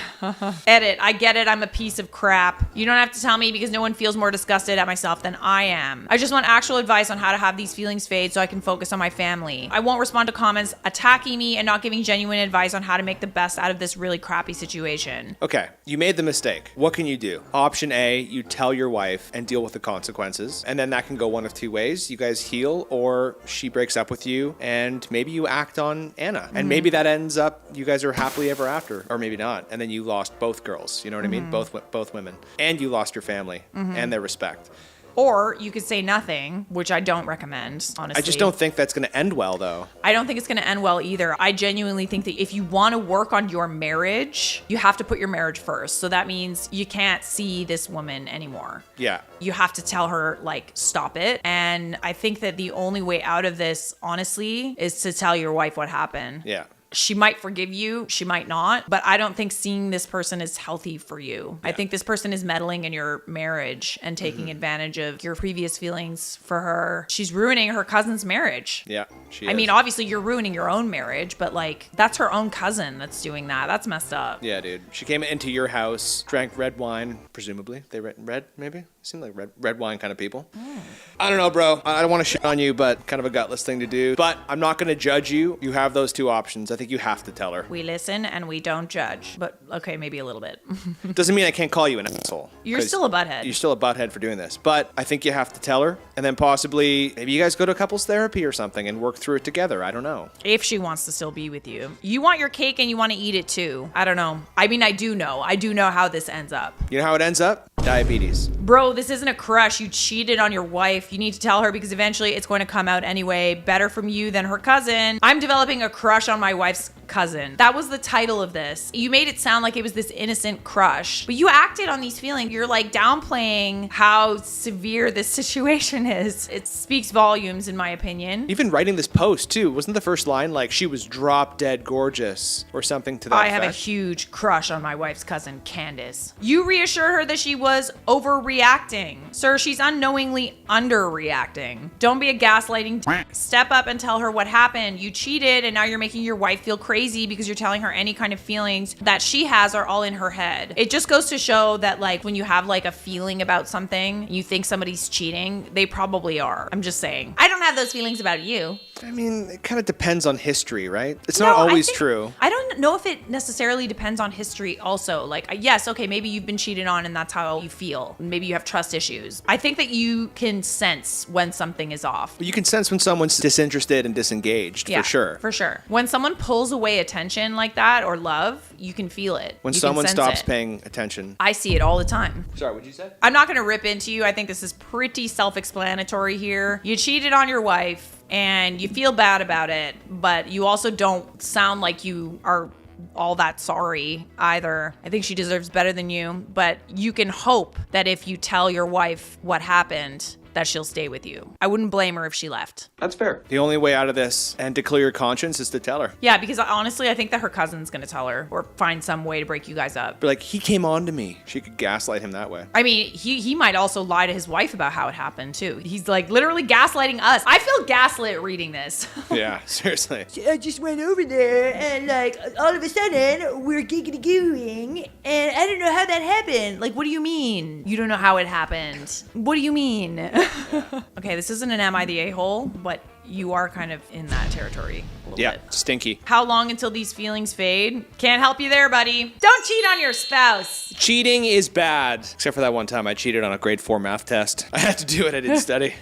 Edit. I get it. I'm a piece of crap. You don't have to tell me because no one feels more disgusted at myself than I am. I just want actual advice on how to have these feelings fade so I can focus on my family. I won't respond to comments attacking me and not giving genuine advice on how to make the best out of this really crappy situation. Okay, you made the mistake. What can you do? Option A, you tell your wife and deal with the consequences. And then that can go one of two ways. You guys heal, or she breaks up with you and maybe you act on Anna. And maybe that ends up, you guys are happily ever after, or maybe not. And then you lost both girls, you know what I mean? Both women. And you lost your family and their respect. Or you could say nothing, which I don't recommend, honestly. I just don't think that's going to end well, though. I don't think it's going to end well either. I genuinely think that if you want to work on your marriage, you have to put your marriage first. So that means you can't see this woman anymore. Yeah. You have to tell her, like, stop it. And I think that the only way out of this, honestly, is to tell your wife what happened. Yeah. She might forgive you, she might not, but I don't think seeing this person is healthy for you. Yeah. I think this person is meddling in your marriage and taking advantage of your previous feelings for her. She's ruining her cousin's marriage. Yeah, she is. I mean, obviously you're ruining your own marriage, but like that's her own cousin that's doing that. That's messed up. Yeah, dude. She came into your house, drank red wine, presumably. They red, maybe? Seem like red wine kind of people. I don't know, bro. I don't want to shit on you, but kind of a gutless thing to do. But I'm not going to judge you. You have those two options. I think you have to tell her. We listen and we don't judge. But okay, maybe a little bit. Doesn't mean I can't call you an asshole. You're still a butthead. You're still a butthead for doing this. But I think you have to tell her. And then possibly, maybe you guys go to couples therapy or something and work through it together. I don't know. If she wants to still be with you. You want your cake and you want to eat it too. I don't know. I mean, I do know. I do know how this ends up. You know how it ends up? Diabetes. Bro, this isn't a crush. You cheated on your wife. You need to tell her because eventually it's going to come out anyway. Better from you than her cousin. I'm developing a crush on my wife's cousin. That was the title of this. You made it sound like it was this innocent crush, but you acted on these feelings. You're like downplaying how severe this situation is. It speaks volumes in my opinion. Even writing this post too, wasn't the first line like she was drop dead gorgeous or something to that I effect? have a huge crush on my wife's cousin, Candace. You reassure her that she was overreacting. Sir, she's unknowingly underreacting. Don't be a gaslighting step up and tell her what happened. You cheated and now you're making your wife feel crazy because you're telling her any kind of feelings that she has are all in her head. It just goes to show that like when you have like a feeling about something, you think somebody's cheating, they probably are. I'm just saying. I don't have those feelings about you. I mean, it kind of depends on history, right? It's not always true. I don't know if it necessarily depends on history also. Like, yes, okay, maybe you've been cheated on and that's how you feel. Maybe you have trust issues. I think that you can sense when something is off. You can sense when someone's disinterested and disengaged, for sure. For sure. When someone pulls away attention like that or love, you can feel it. When someone stops paying attention. I see it all the time. Sorry, what'd you say? I'm not going to rip into you. I think this is pretty self-explanatory here. You cheated on your wife and you feel bad about it, but you also don't sound like you are all that sorry either. I think she deserves better than you, but you can hope that if you tell your wife what happened, that she'll stay with you. I wouldn't blame her if she left. That's fair. The only way out of this and to clear your conscience is to tell her. Yeah, because honestly, I think that her cousin's gonna tell her or find some way to break you guys up. Be like, he came on to me. She could gaslight him that way. I mean, he might also lie to his wife about how it happened too. He's like literally gaslighting us. I feel gaslit reading this. Yeah, seriously. I just went over there and like all of a sudden we're giggity gooing and I don't know how that happened. Like, what do you mean? You don't know how it happened. What do you mean? Okay, this isn't an Am I the A-hole, but you are kind of in that territory a little bit. Stinky. How long until these feelings fade? Can't help you there, buddy. Don't cheat on your spouse. Cheating is bad. Except for that one time I cheated on a grade 4 math test. I had to do it. I didn't study.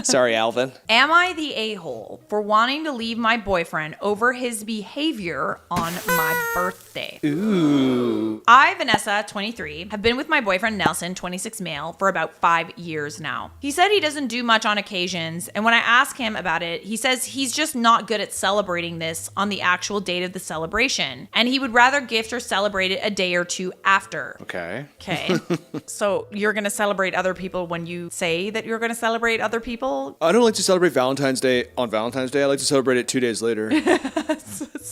Sorry, Alvin. Am I the a-hole for wanting to leave my boyfriend over his behavior on my birthday? Ooh. I, Vanessa, 23, have been with my boyfriend Nelson, 26 male, for about 5 years now. He said he doesn't do much on occasions, and when I ask him about it, he says he's just not good at celebrating this on the actual date of the celebration, and he would rather gift or celebrate it a day or two after. Okay. Okay. So you're going to celebrate other people when you say that you're going to celebrate other people? I don't like to celebrate Valentine's Day on Valentine's Day. I like to celebrate it 2 days later.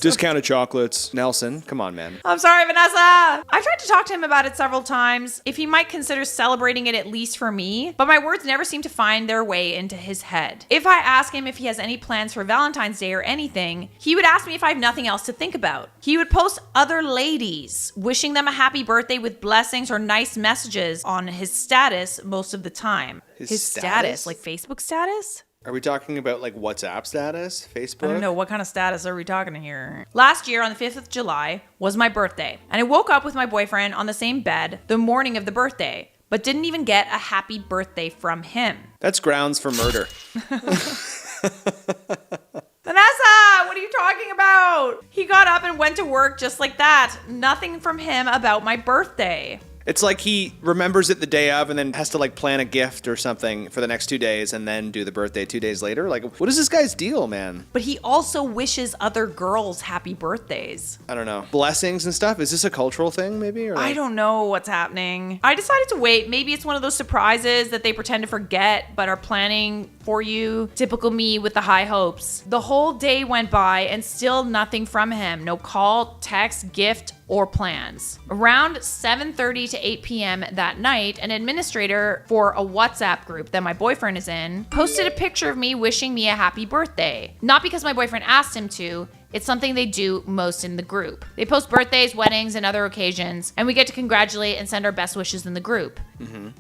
Discounted chocolates. Nelson, come on, man. I'm sorry, Vanessa. I tried to talk to him about it several times, if he might consider celebrating it at least for me, but my words never seem to find their way into his head. If I ask him if he has any plans for Valentine's Day or anything, he would ask me if I have nothing else to think about. He would post other ladies, wishing them a happy birthday with blessings or nice messages on his status most of the time. His status? Like Facebook status? Are we talking about like WhatsApp status? Facebook? I don't know. What kind of status are we talking here? Last year on the 5th of July was my birthday, and I woke up with my boyfriend on the same bed the morning of the birthday, but didn't even get a happy birthday from him. That's grounds for murder. Vanessa, what are you talking about? He got up and went to work just like that. Nothing from him about my birthday. It's like he remembers it the day of and then has to like plan a gift or something for the next 2 days and then do the birthday 2 days later. Like, what is this guy's deal, man? But he also wishes other girls happy birthdays. I don't know. Blessings and stuff? Is this a cultural thing maybe? Or like... I don't know what's happening. I decided to wait. Maybe it's one of those surprises that they pretend to forget but are planning for you. Typical me with the high hopes. The whole day went by and still nothing from him. No call, text, gift, or plans. Around 7:30 to 8 p.m. that night, an administrator for a WhatsApp group that my boyfriend is in posted a picture of me wishing me a happy birthday. Not because my boyfriend asked him to, it's something they do most in the group. They post birthdays, weddings, and other occasions, and we get to congratulate and send our best wishes in the group.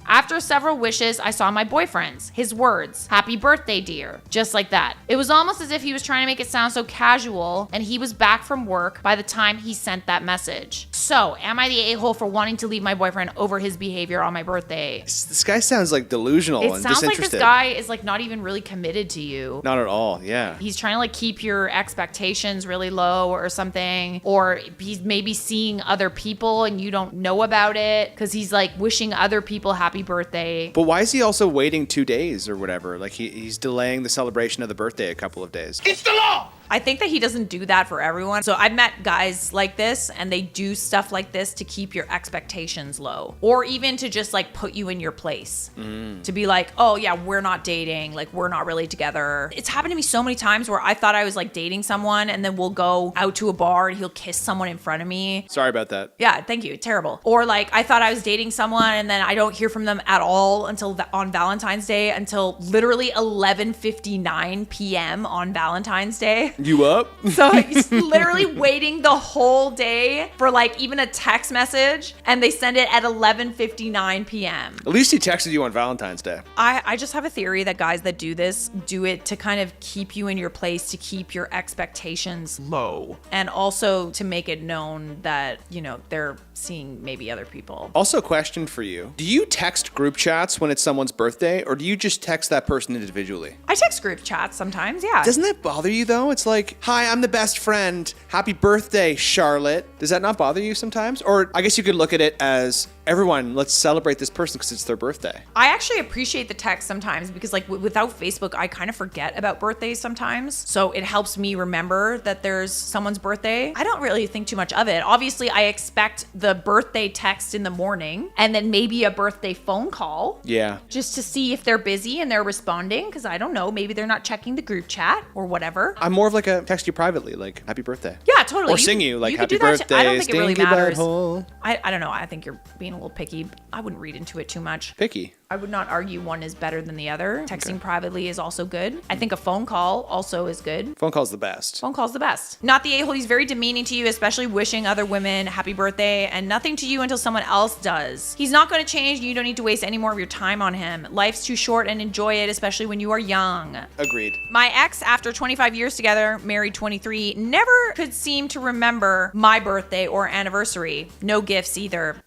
After several wishes, I saw my boyfriend's, his words, "Happy birthday, dear," just like that. It was almost as if he was trying to make it sound so casual, and he was back from work by the time he sent that message. So, am I the a-hole for wanting to leave my boyfriend over his behavior on my birthday? This guy sounds like delusional and disinterested. It sounds like this guy is like not even really committed to you. Not at all, yeah. He's trying to like keep your expectations really low or something, or he's maybe seeing other people and you don't know about it because he's like wishing other people happy birthday. But why is he also waiting 2 days or whatever? Like he's delaying the celebration of the birthday a couple of days. It's the law! I think that he doesn't do that for everyone. So I've met guys like this and they do stuff like this to keep your expectations low or even to just like put you in your place. To be like, oh yeah, we're not dating. Like we're not really together. It's happened to me so many times where I thought I was like dating someone and then we'll go out to a bar and he'll kiss someone in front of me. Sorry about that. Yeah, thank you. Terrible. Or like I thought I was dating someone and then I don't hear from them at all until on Valentine's Day until literally 11:59 p.m. on Valentine's Day. You up? So he's literally waiting the whole day for like even a text message and they send it at 11:59 p.m. At least he texted you on Valentine's Day. I just have a theory that guys that do this do it to kind of keep you in your place, to keep your expectations low, and also to make it known that, you know, they're seeing maybe other people. Also, question for you. Do you text group chats when it's someone's birthday or do you just text that person individually? I text group chats sometimes, yeah. Doesn't that bother you though? It's like, hi, I'm the best friend. Happy birthday, Charlotte. Does that not bother you sometimes? Or I guess you could look at it as, everyone, let's celebrate this person because it's their birthday. I actually appreciate the text sometimes because like without Facebook, I kind of forget about birthdays sometimes. So it helps me remember that there's someone's birthday. I don't really think too much of it. Obviously, I expect the birthday text in the morning and then maybe a birthday phone call. Yeah. Just to see if they're busy and they're responding because I don't know, maybe they're not checking the group chat or whatever. I'm more of like a text you privately, like happy birthday. Yeah, totally. Or sing you like happy could do that birthday. I don't think it really stinky matters. butthole. I don't know. I think you're being a little picky. I wouldn't read into it too much. Picky. I would not argue one is better than the other. Texting privately is also good. I think a phone call also is good. Phone call's the best. Phone call's the best. Not the a-hole. He's very demeaning to you, especially wishing other women happy birthday and nothing to you until someone else does. He's not going to change and you don't need to waste any more of your time on him. Life's too short and enjoy it, especially when you are young. Agreed. My ex, after 25 years together, married 23, never could seem to remember my birthday or anniversary. No gifts either.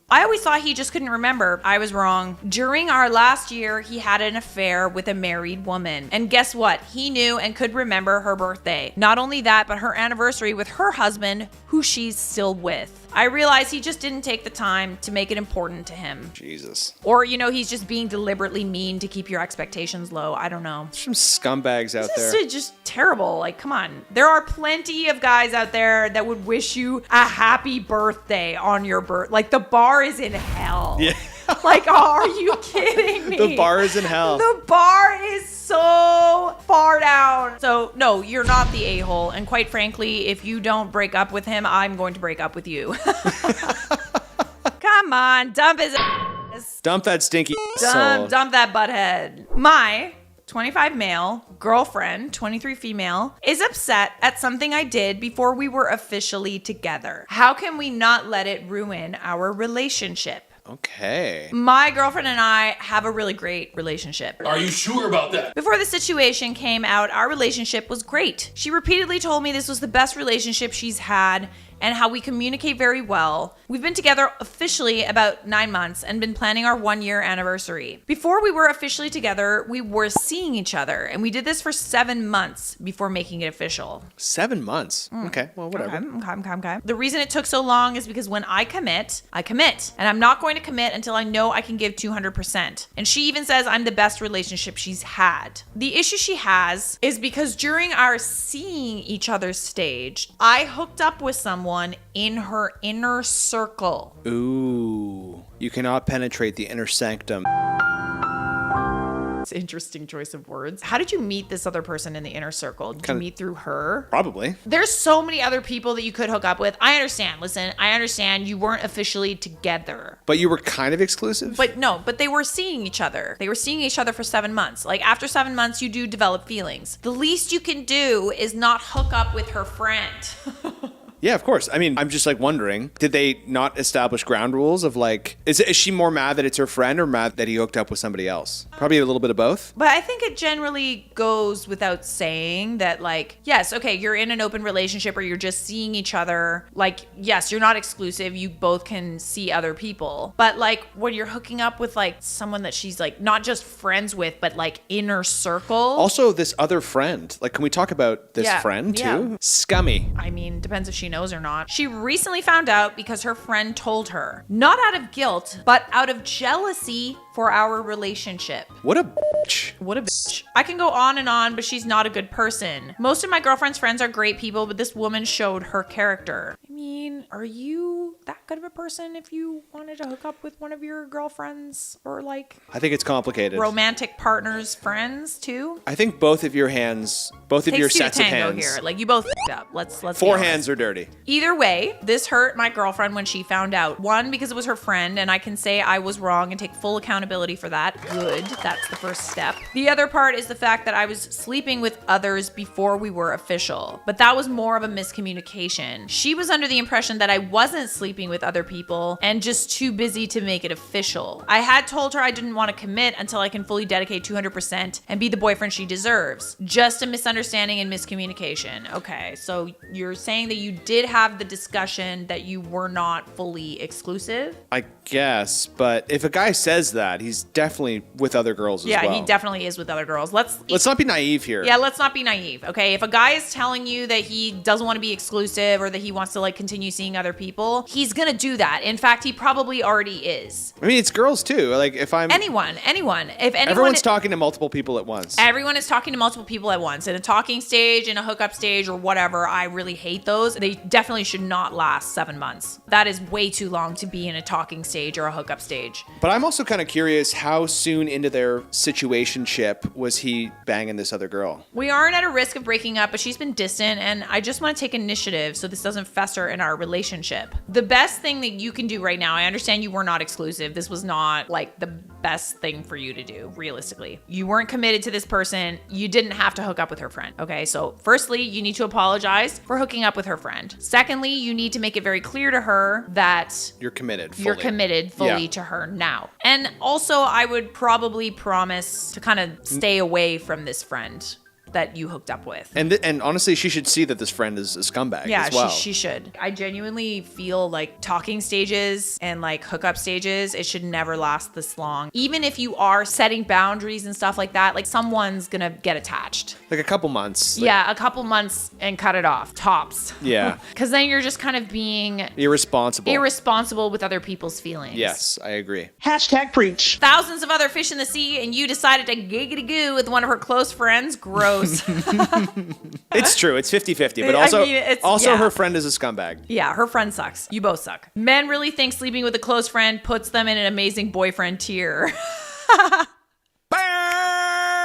I always thought he just couldn't remember. I was wrong. During our last year, he had an affair with a married woman. And guess what? He knew and could remember her birthday. Not only that, but her anniversary with her husband, who she's still with. I realized he just didn't take the time to make it important to him. Jesus. Or, he's just being deliberately mean to keep your expectations low. I don't know. There's some scumbags out there. This is just terrible. Like, come on. There are plenty of guys out there that would wish you a happy birthday on your birthday. Like, the bar is in hell. Yeah. Like, are you kidding me? The bar is in hell. The bar is so far down. So, no, you're not the a-hole. And quite frankly, if you don't break up with him, I'm going to break up with you. Come on, dump his ass. Dump that stinky soul. Dump that butthead. My 25 male girlfriend, 23 female, is upset at something I did before we were officially together. How can we not let it ruin our relationship? Okay. My girlfriend and I have a really great relationship. Are you sure about that? Before the situation came out, our relationship was great. She repeatedly told me this was the best relationship she's had and how we communicate very well. We've been together officially about 9 months and been planning our 1-year anniversary. Before we were officially together, we were seeing each other, and we did this for 7 months before making it official. 7 months? Okay, well, whatever. Okay. The reason it took so long is because when I commit, and I'm not going to commit until I know I can give 200%. And she even says I'm the best relationship she's had. The issue she has is because during our seeing each other stage, I hooked up with someone in her inner circle. Ooh, you cannot penetrate the inner sanctum. It's an interesting choice of words. How did you meet this other person in the inner circle? Did you meet through her? Probably. There's so many other people that you could hook up with. I understand. Listen, I understand you weren't officially together. But you were kind of exclusive? But they were seeing each other. They were seeing each other for 7 months. Like after 7 months, you do develop feelings. The least you can do is not hook up with her friend. Yeah, of course. I mean, I'm just like wondering, did they not establish ground rules of like, is she more mad that it's her friend or mad that he hooked up with somebody else? Probably a little bit of both. But I think it generally goes without saying that like, yes, okay, you're in an open relationship or you're just seeing each other. Like, yes, you're not exclusive. You both can see other people. But like when you're hooking up with like someone that she's like not just friends with, but like inner circle. Also, this other friend, like, can we talk about this friend too? Yeah. Scummy. I mean, depends if she knows or not. She recently found out because her friend told her, not out of guilt, but out of jealousy for our relationship. What a bitch. What a bitch. I can go on and on, but she's not a good person. Most of my girlfriend's friends are great people, but this woman showed her character. I mean, are you that good of a person if you wanted to hook up with one of your girlfriends or like I think it's complicated. Romantic partners' friends too? I think both of your hands, both of your sets of hands. Here. Like you both up. Let's 4 hands are dirty. Either way, this hurt my girlfriend when she found out. One, because it was her friend, and I can say I was wrong and take full accountability for that. Good. That's the first step. The other part is the fact that I was sleeping with others before we were official. But that was more of a miscommunication. She was under the impression that I wasn't sleeping with other people and just too busy to make it official. I had told her I didn't want to commit until I can fully dedicate 200% and be the boyfriend she deserves. Just a misunderstanding and miscommunication. Okay, so you're saying that you did have the discussion that you were not fully exclusive? I guess, but if a guy says that, he's definitely with other girls as well. Yeah, he definitely is with other girls. Let's not be naive here. Yeah, let's not be naive, okay? If a guy is telling you that he doesn't want to be exclusive or that he wants to like continue seeing other people, he's gonna do that. In fact, he probably already is. I mean, it's girls too. Like if I'm anyone. If anyone, everyone's talking to multiple people at once. Everyone is talking to multiple people at once in a talking stage, in a hookup stage, or whatever. I really hate those. They definitely should not last 7 months. That is way too long to be in a talking stage or a hookup stage. But I'm also kind of curious, how soon into their situationship was he banging this other girl? We aren't at a risk of breaking up, but she's been distant, and I just want to take initiative so this doesn't fester in our relationship. The best thing that you can do right now, I understand you were not exclusive. This was not like the best thing for you to do, realistically. You weren't committed to this person. You didn't have to hook up with her friend. Okay, so firstly, you need to apologize for hooking up with her friend. Secondly, you need to make it very clear to her that you're committed fully. You're committed fully to her now. And also, I would probably promise to kind of stay away from this friend that you hooked up with. And honestly, she should see that this friend is a scumbag as well. She should. I genuinely feel like talking stages and like hookup stages, it should never last this long. Even if you are setting boundaries and stuff like that, like someone's gonna get attached. Like a couple months. A couple months and cut it off. Tops. Yeah. Because then you're just kind of being irresponsible with other people's feelings. Yes, I agree. #preach. Thousands of other fish in the sea, and you decided to giggity goo with one of her close friends. Gross. It's true. It's 50-50, but also her friend is a scumbag. Yeah, her friend sucks. You both suck. Men really think sleeping with a close friend puts them in an amazing boyfriend tier.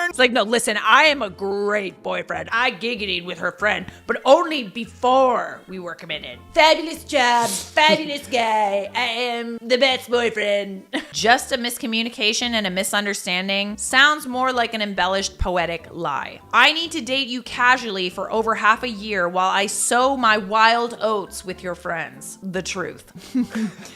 It's like, no, listen, I am a great boyfriend. I giggitied with her friend, but only before we were committed. Fabulous job, fabulous guy. I am the best boyfriend. Just a miscommunication and a misunderstanding sounds more like an embellished poetic lie. I need to date you casually for over half a year while I sow my wild oats with your friends. The truth.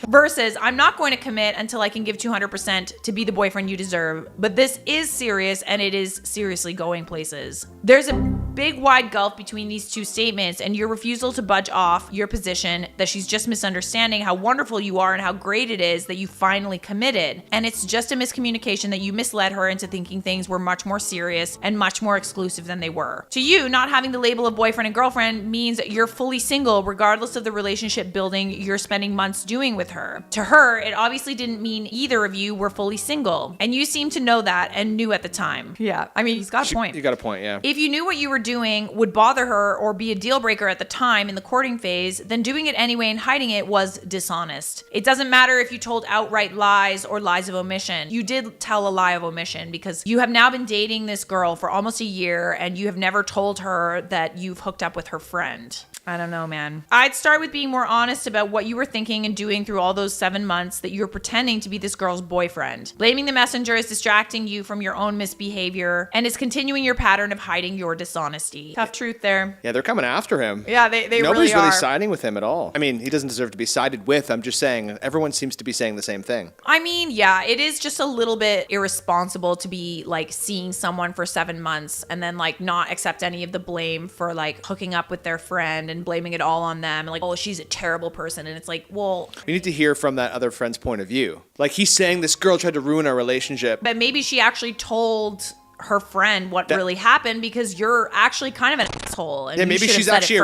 Versus, I'm not going to commit until I can give 200% to be the boyfriend you deserve, but this is serious and it is seriously going places. There's a big wide gulf between these two statements, and your refusal to budge off your position that she's just misunderstanding how wonderful you are and how great it is that you finally committed. And it's just a miscommunication that you misled her into thinking things were much more serious and much more exclusive than they were. To you, not having the label of boyfriend and girlfriend means you're fully single regardless of the relationship building you're spending months doing with her. To her, it obviously didn't mean either of you were fully single, and you seem to know that and knew at the time. Yeah, I mean, he's got a point. You got a point, yeah. If you knew what you were doing would bother her or be a deal breaker at the time in the courting phase, then doing it anyway and hiding it was dishonest. It doesn't matter if you told outright lies or lies of omission. You did tell a lie of omission because you have now been dating this girl for almost a year and you have never told her that you've hooked up with her friend. I don't know, man. I'd start with being more honest about what you were thinking and doing through all those 7 months that you were pretending to be this girl's boyfriend. Blaming the messenger is distracting you from your own misbehavior and is continuing your pattern of hiding your dishonesty. Tough truth there. Yeah, they're coming after him. Yeah, they Nobody's really are. siding with him at all. I mean, he doesn't deserve to be sided with. I'm just saying, everyone seems to be saying the same thing. I mean, yeah, it is just a little bit irresponsible to be like seeing someone for 7 months and then like not accept any of the blame for like hooking up with their friend and blaming it all on them. Like, oh, she's a terrible person. And it's like, well, we need to hear from that other friend's point of view. Like, he's saying this girl tried to ruin our relationship. But maybe she actually told her friend what really happened because you're actually kind of an asshole. And yeah, maybe she's actually a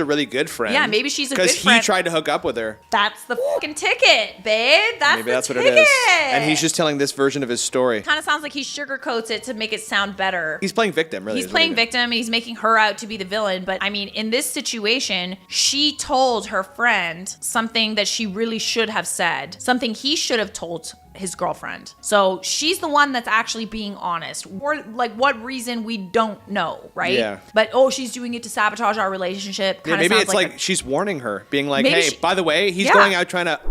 really good friend. Yeah, maybe she's a good friend. Because he tried to hook up with her. That's the fucking ticket, babe. Maybe that's what it is. And he's just telling this version of his story. Kind of sounds like he sugarcoats it to make it sound better. He's playing victim, really. He's playing victim and he's making her out to be the villain. But I mean, in this situation, she told her friend something that she really should have said, something he should have told his girlfriend. So she's the one that's actually being honest. Or like what reason we don't know, right? Yeah. But she's doing it to sabotage our relationship. Yeah, maybe it's like she's warning her, being like, hey, by the way, he's going out trying to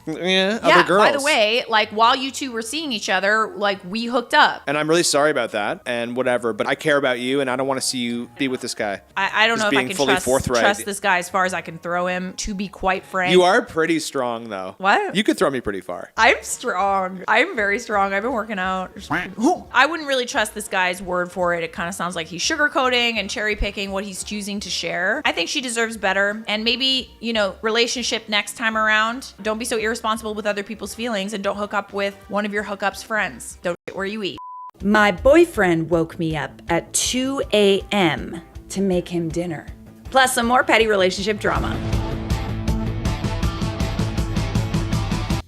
other girls. By the way, like while you two were seeing each other, like we hooked up. And I'm really sorry about that and whatever, but I care about you and I don't want to see you be with this guy. I don't know if I can trust this guy as far as I can throw him, to be quite frank. You are pretty strong though. What? You could throw me pretty far. I'm strong. I'm very strong. I've been working out. I wouldn't really trust this guy's word for it. It kind of sounds like he's sugarcoating and cherry picking what he's choosing to share. I think she deserves better. And maybe, relationship next time around, don't be so irresponsible with other people's feelings and don't hook up with one of your hookup's friends. Don't get where you eat. My boyfriend woke me up at 2 a.m. to make him dinner. Plus some more petty relationship drama.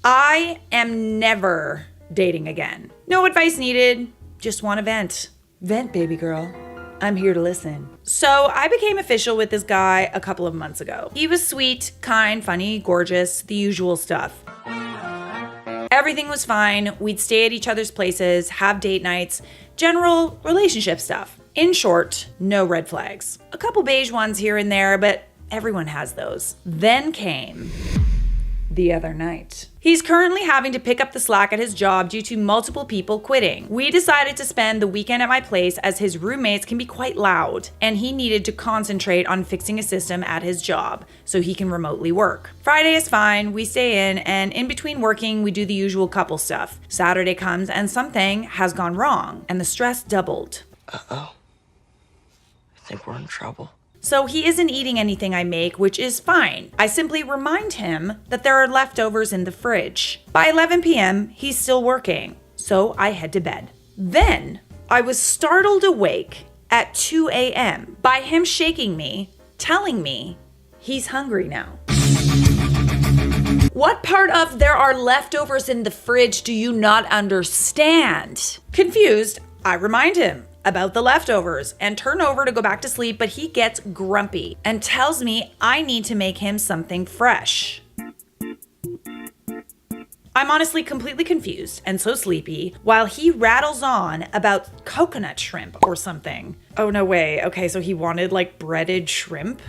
I am never dating again. No advice needed, just want to vent. Vent, baby girl. I'm here to listen. So I became official with this guy a couple of months ago. He was sweet, kind, funny, gorgeous, the usual stuff. Everything was fine. We'd stay at each other's places, have date nights, general relationship stuff. In short, no red flags. A couple beige ones here and there, but everyone has those. Then came the other night. He's currently having to pick up the slack at his job due to multiple people quitting. We decided to spend the weekend at my place as his roommates can be quite loud, and he needed to concentrate on fixing a system at his job so he can remotely work. Friday is fine, we stay and in between working, we do the usual couple stuff. Saturday comes and something has gone wrong, and the stress doubled. Uh-oh. I think we're in trouble. So he isn't eating anything I make, which is fine. I simply remind him that there are leftovers in the fridge. By 11 p.m., he's still working, so I head to bed. Then I was startled awake at 2 a.m. by him shaking me, telling me he's hungry now. What part of there are leftovers in the fridge do you not understand? Confused, I remind him about the leftovers and turn over to go back to sleep, but he gets grumpy and tells me I need to make him something fresh. I'm honestly completely confused and so sleepy while he rattles on about coconut shrimp or something. Oh, no way. Okay, so he wanted like breaded shrimp?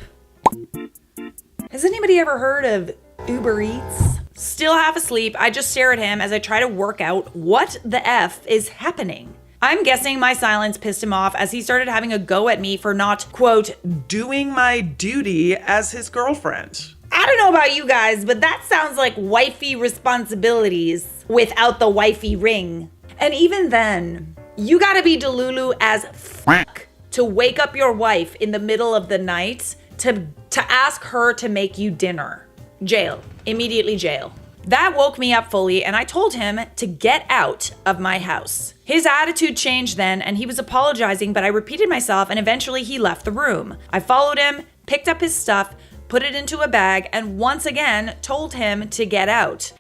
Has anybody ever heard of Uber Eats? Still half asleep, I just stare at him as I try to work out what the F is happening. I'm guessing my silence pissed him off as he started having a go at me for not, quote, doing my duty as his girlfriend. I don't know about you guys, but that sounds like wifey responsibilities without the wifey ring. And even then, you gotta be delulu as fuck to wake up your wife in the middle of the night to ask her to make you dinner. Jail. Immediately jail. That woke me up fully, and I told him to get out of my house. His attitude changed then, and he was apologizing, but I repeated myself, and eventually he left the room. I followed him, picked up his stuff, put it into a bag, and once again told him to get out.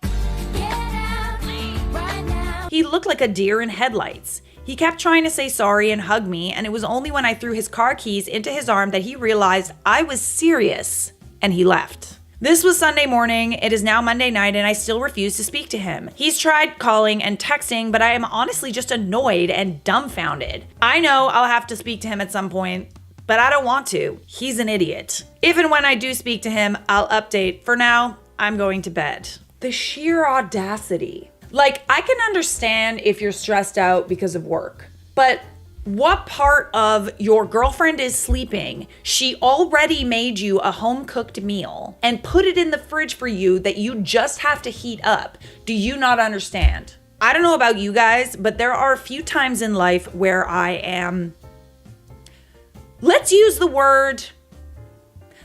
He looked like a deer in headlights. He kept trying to say sorry and hug me, and it was only when I threw his car keys into his arm that he realized I was serious, and he left. This was Sunday morning, it is now Monday night, and I still refuse to speak to him. He's tried calling and texting, but I am honestly just annoyed and dumbfounded. I know I'll have to speak to him at some point, but I don't want to. He's an idiot. If and when I do speak to him, I'll update. For now, I'm going to bed. The sheer audacity. Like, I can understand if you're stressed out because of work, but what part of your girlfriend is sleeping, she already made you a home-cooked meal and put it in the fridge for you that you just have to heat up? Do you not understand? I don't know about you guys, but there are a few times in life where I am, let's use the word,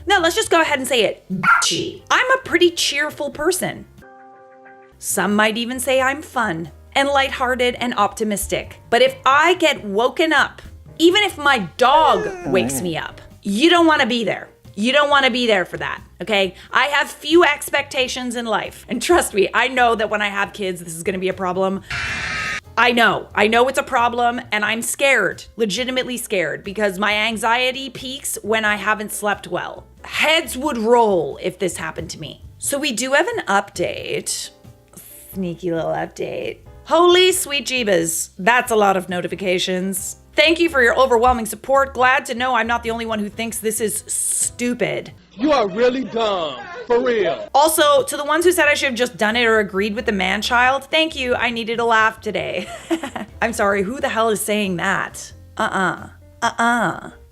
no, let's just go ahead and say it, bitchy. I'm a pretty cheerful person. Some might even say I'm fun and lighthearted and optimistic. But if I get woken up, even if my dog wakes me up, you don't want to be there. You don't want to be there for that, okay? I have few expectations in life. And trust me, I know that when I have kids, this is going to be a problem. I know it's a problem, and I'm scared, legitimately scared, because my anxiety peaks when I haven't slept well. Heads would roll if this happened to me. So we do have an update. Sneaky little update. Holy sweet jeebas. That's a lot of notifications. Thank you for your overwhelming support. Glad to know I'm not the only one who thinks this is stupid. You are really dumb. For real. Also, to the ones who said I should have just done it or agreed with the man-child, thank you. I needed a laugh today. I'm sorry, who the hell is saying that?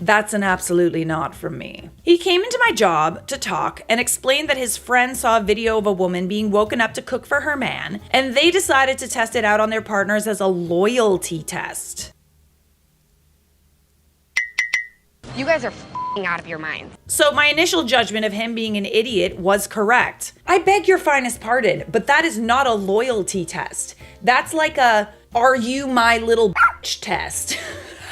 That's an absolutely not from me. He came into my job to talk and explained that his friend saw a video of a woman being woken up to cook for her man, and they decided to test it out on their partners as a loyalty test. You guys are f***ing out of your minds. So my initial judgment of him being an idiot was correct. I beg your finest pardon, but that is not a loyalty test. That's like a, are you my little bitch test.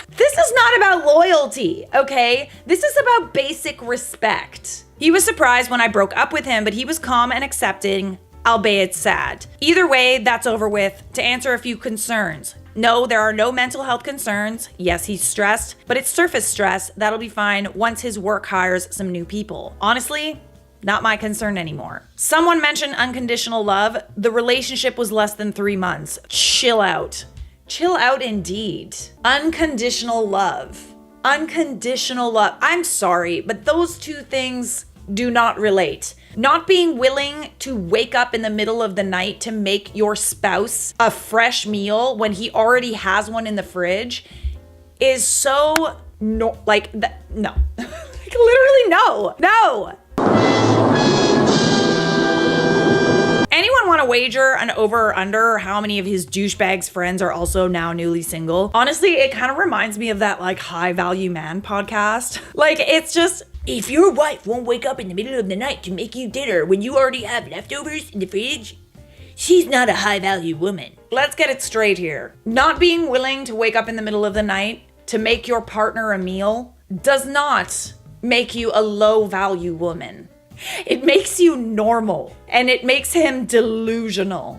This is not about loyalty, okay? This is about basic respect. He was surprised when I broke up with him, but he was calm and accepting. albeit sad. Either way, that's over with. To answer a few concerns. No, there are no mental health concerns. Yes, he's stressed, but it's surface stress that'll be fine once his work hires some new people. Honestly, not my concern anymore. Someone mentioned unconditional love. The relationship was less than 3 months. Chill out. Chill out indeed. Unconditional love. Unconditional love. I'm sorry, but those two things do not relate. Not being willing to wake up in the middle of the night to make your spouse a fresh meal when he already has one in the fridge is so no. Like literally no. Anyone want to wager an over or under how many of his douchebags friends are also now newly single? Honestly, it kind of reminds me of that like High Value Man podcast. Like, it's just, if your wife won't wake up in the middle of the night to make you dinner when you already have leftovers in the fridge, she's not a high value woman. Let's get it straight here. Not being willing to wake up in the middle of the night to make your partner a meal does not make you a low value woman. It makes you normal, and it makes him delusional.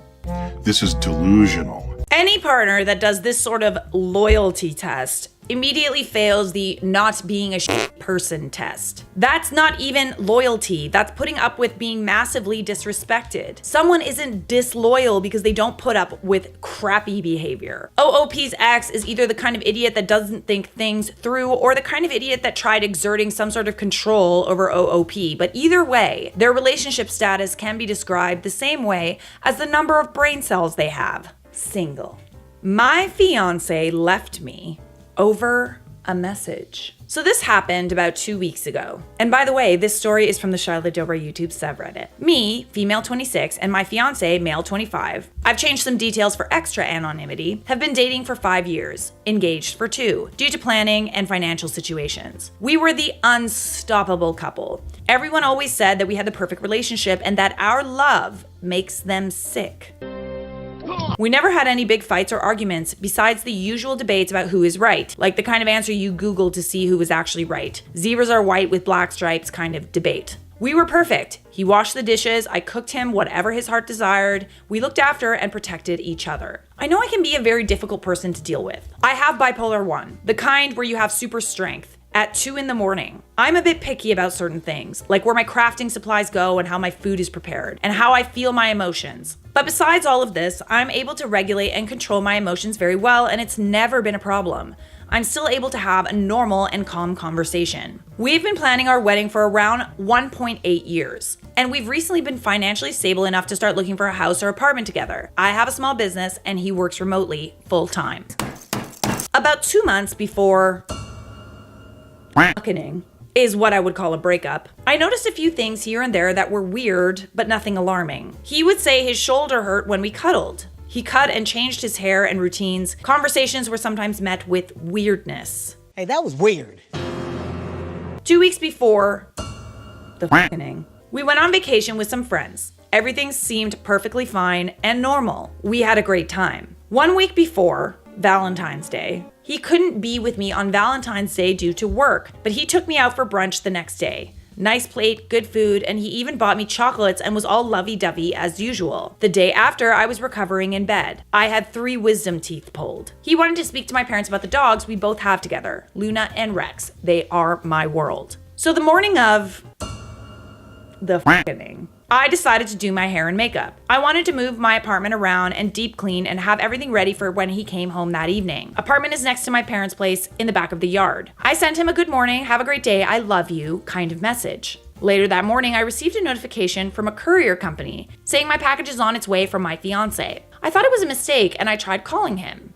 This is delusional. Any partner that does this sort of loyalty test immediately fails the not being a shit person test. That's not even loyalty. That's putting up with being massively disrespected. Someone isn't disloyal because they don't put up with crappy behavior. OOP's ex is either the kind of idiot that doesn't think things through or the kind of idiot that tried exerting some sort of control over OOP. But either way, their relationship status can be described the same way as the number of brain cells they have. Single. My fiance left me over a message. So this happened about 2 weeks ago. And by the way, this story is from the Charlotte Dobre YouTube subreddit. Me, female 26, and my fiance, male 25. I've changed some details for extra anonymity, have been dating for 5 years, engaged for 2, due to planning and financial situations. We were the unstoppable couple. Everyone always said that we had the perfect relationship and that our love makes them sick. We never had any big fights or arguments besides the usual debates about who is right, like the kind of answer you Google to see who was actually right. Zebras are white with black stripes kind of debate. We were perfect. He washed the dishes, I cooked him whatever his heart desired. We looked after and protected each other. I know I can be a very difficult person to deal with. I have bipolar 1, the kind where you have super strength. At 2 a.m. I'm a bit picky about certain things, like where my crafting supplies go and how my food is prepared, and how I feel my emotions. But besides all of this, I'm able to regulate and control my emotions very well, and it's never been a problem. I'm still able to have a normal and calm conversation. We've been planning our wedding for around 1.8 years, and we've recently been financially stable enough to start looking for a house or apartment together. I have a small business, and he works remotely, full-time. About 2 months before fucking is what I would call a breakup, I noticed a few things here and there that were weird, but nothing alarming. He would say his shoulder hurt when we cuddled. He cut and changed his hair and routines. Conversations were sometimes met with weirdness. Hey, that was weird. 2 weeks before the fucking, we went on vacation with some friends. Everything seemed perfectly fine and normal. We had a great time. 1 week before Valentine's Day, he couldn't be with me on Valentine's Day due to work, but he took me out for brunch the next day. Nice plate, good food, and he even bought me chocolates and was all lovey-dovey as usual. The day after, I was recovering in bed. I had 3 wisdom teeth pulled. He wanted to speak to my parents about the dogs we both have together, Luna and Rex. They are my world. So the morning of the fucking, I decided to do my hair and makeup. I wanted to move my apartment around and deep clean and have everything ready for when he came home that evening. Apartment is next to my parents' place in the back of the yard. I sent him a good morning, have a great day, I love you kind of message. Later that morning, I received a notification from a courier company saying my package is on its way from my fiance. I thought it was a mistake and I tried calling him.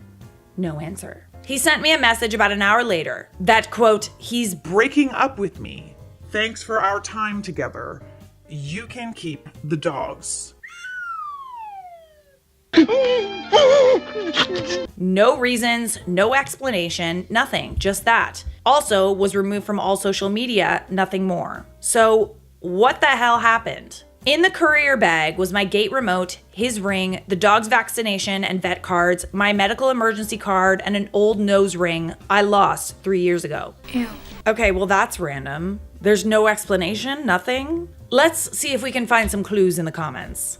No answer. He sent me a message about an hour later that, quote, he's breaking up with me. Thanks for our time together. You can keep the dogs. No reasons, no explanation, nothing, just that. Also, was removed from all social media, nothing more. So, what the hell happened? In the courier bag was my gate remote, his ring, the dog's vaccination and vet cards, my medical emergency card, and an old nose ring I lost 3 years ago. Ew. Okay, well that's random. There's no explanation, nothing? Let's see if we can find some clues in the comments.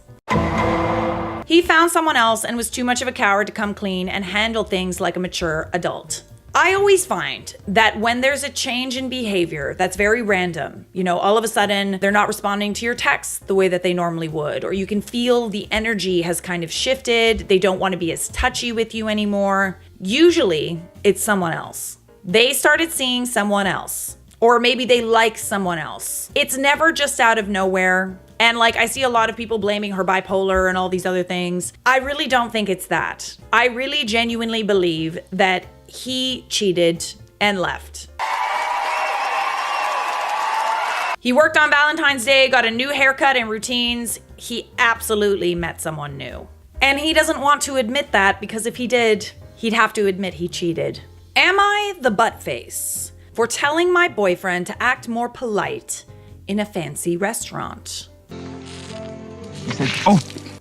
He found someone else and was too much of a coward to come clean and handle things like a mature adult. I always find that when there's a change in behavior that's very random, all of a sudden they're not responding to your texts the way that they normally would, or you can feel the energy has kind of shifted, they don't want to be as touchy with you anymore. Usually it's someone else. They started seeing someone else, or maybe they like someone else. It's never just out of nowhere. And I see a lot of people blaming her bipolar and all these other things. I really don't think it's that. I really genuinely believe that he cheated and left. He worked on Valentine's Day, got a new haircut and routines. He absolutely met someone new. And he doesn't want to admit that because if he did, he'd have to admit he cheated. Am I the butt face for telling my boyfriend to act more polite in a fancy restaurant?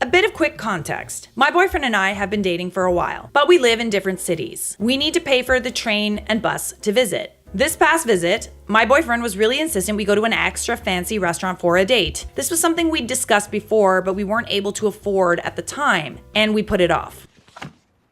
A bit of quick context. My boyfriend and I have been dating for a while, but we live in different cities. We need to pay for the train and bus to visit. This past visit, my boyfriend was really insistent we go to an extra fancy restaurant for a date. This was something we'd discussed before, but we weren't able to afford at the time, and we put it off.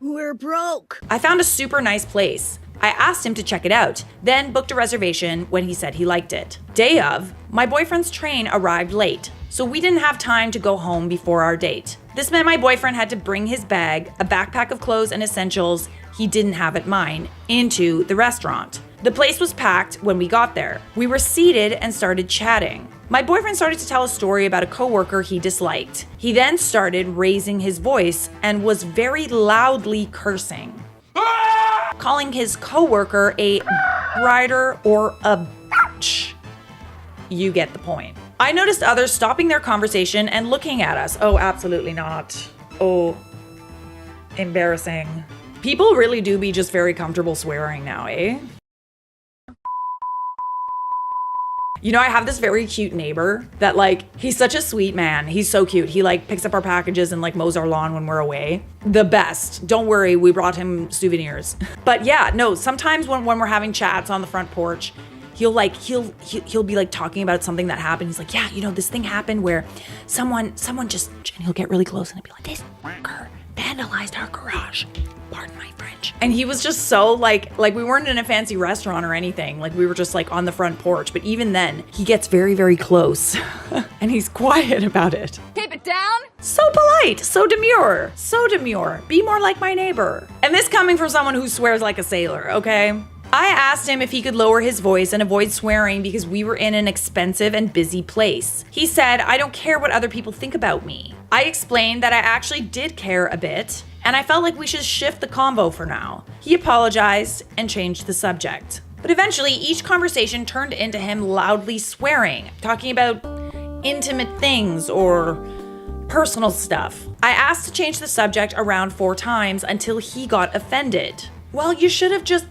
We're broke. I found a super nice place. I asked him to check it out, then booked a reservation when he said he liked it. Day of, my boyfriend's train arrived late, so we didn't have time to go home before our date. This meant my boyfriend had to bring his bag, a backpack of clothes and essentials he didn't have at mine, into the restaurant. The place was packed when we got there. We were seated and started chatting. My boyfriend started to tell a story about a coworker he disliked. He then started raising his voice and was very loudly cursing, calling his coworker a rider or a bitch. You get the point. I noticed others stopping their conversation and looking at us. Oh, absolutely not. Oh, embarrassing. People really do be just very comfortable swearing now, eh? I have this very cute neighbor that he's such a sweet man. He's so cute. He picks up our packages and mows our lawn when we're away. The best. Don't worry, we brought him souvenirs. But yeah, no, sometimes when we're having chats on the front porch, he'll be talking about something that happened. He's like, yeah, this thing happened where someone just, and he'll get really close and he'll be like, this fucker vandalized our garage. Pardon my French. And he was just so like we weren't in a fancy restaurant or anything. We were just on the front porch. But even then, he gets very, very close and he's quiet about it. Keep it down. So polite, so demure, so demure. Be more like my neighbor. And this coming from someone who swears like a sailor, okay? I asked him if he could lower his voice and avoid swearing because we were in an expensive and busy place. He said, I don't care what other people think about me. I explained that I actually did care a bit, and I felt like we should shift the convo for now. He apologized and changed the subject. But eventually, each conversation turned into him loudly swearing, talking about intimate things or personal stuff. I asked to change the subject around 4 times until he got offended. Well, you should have just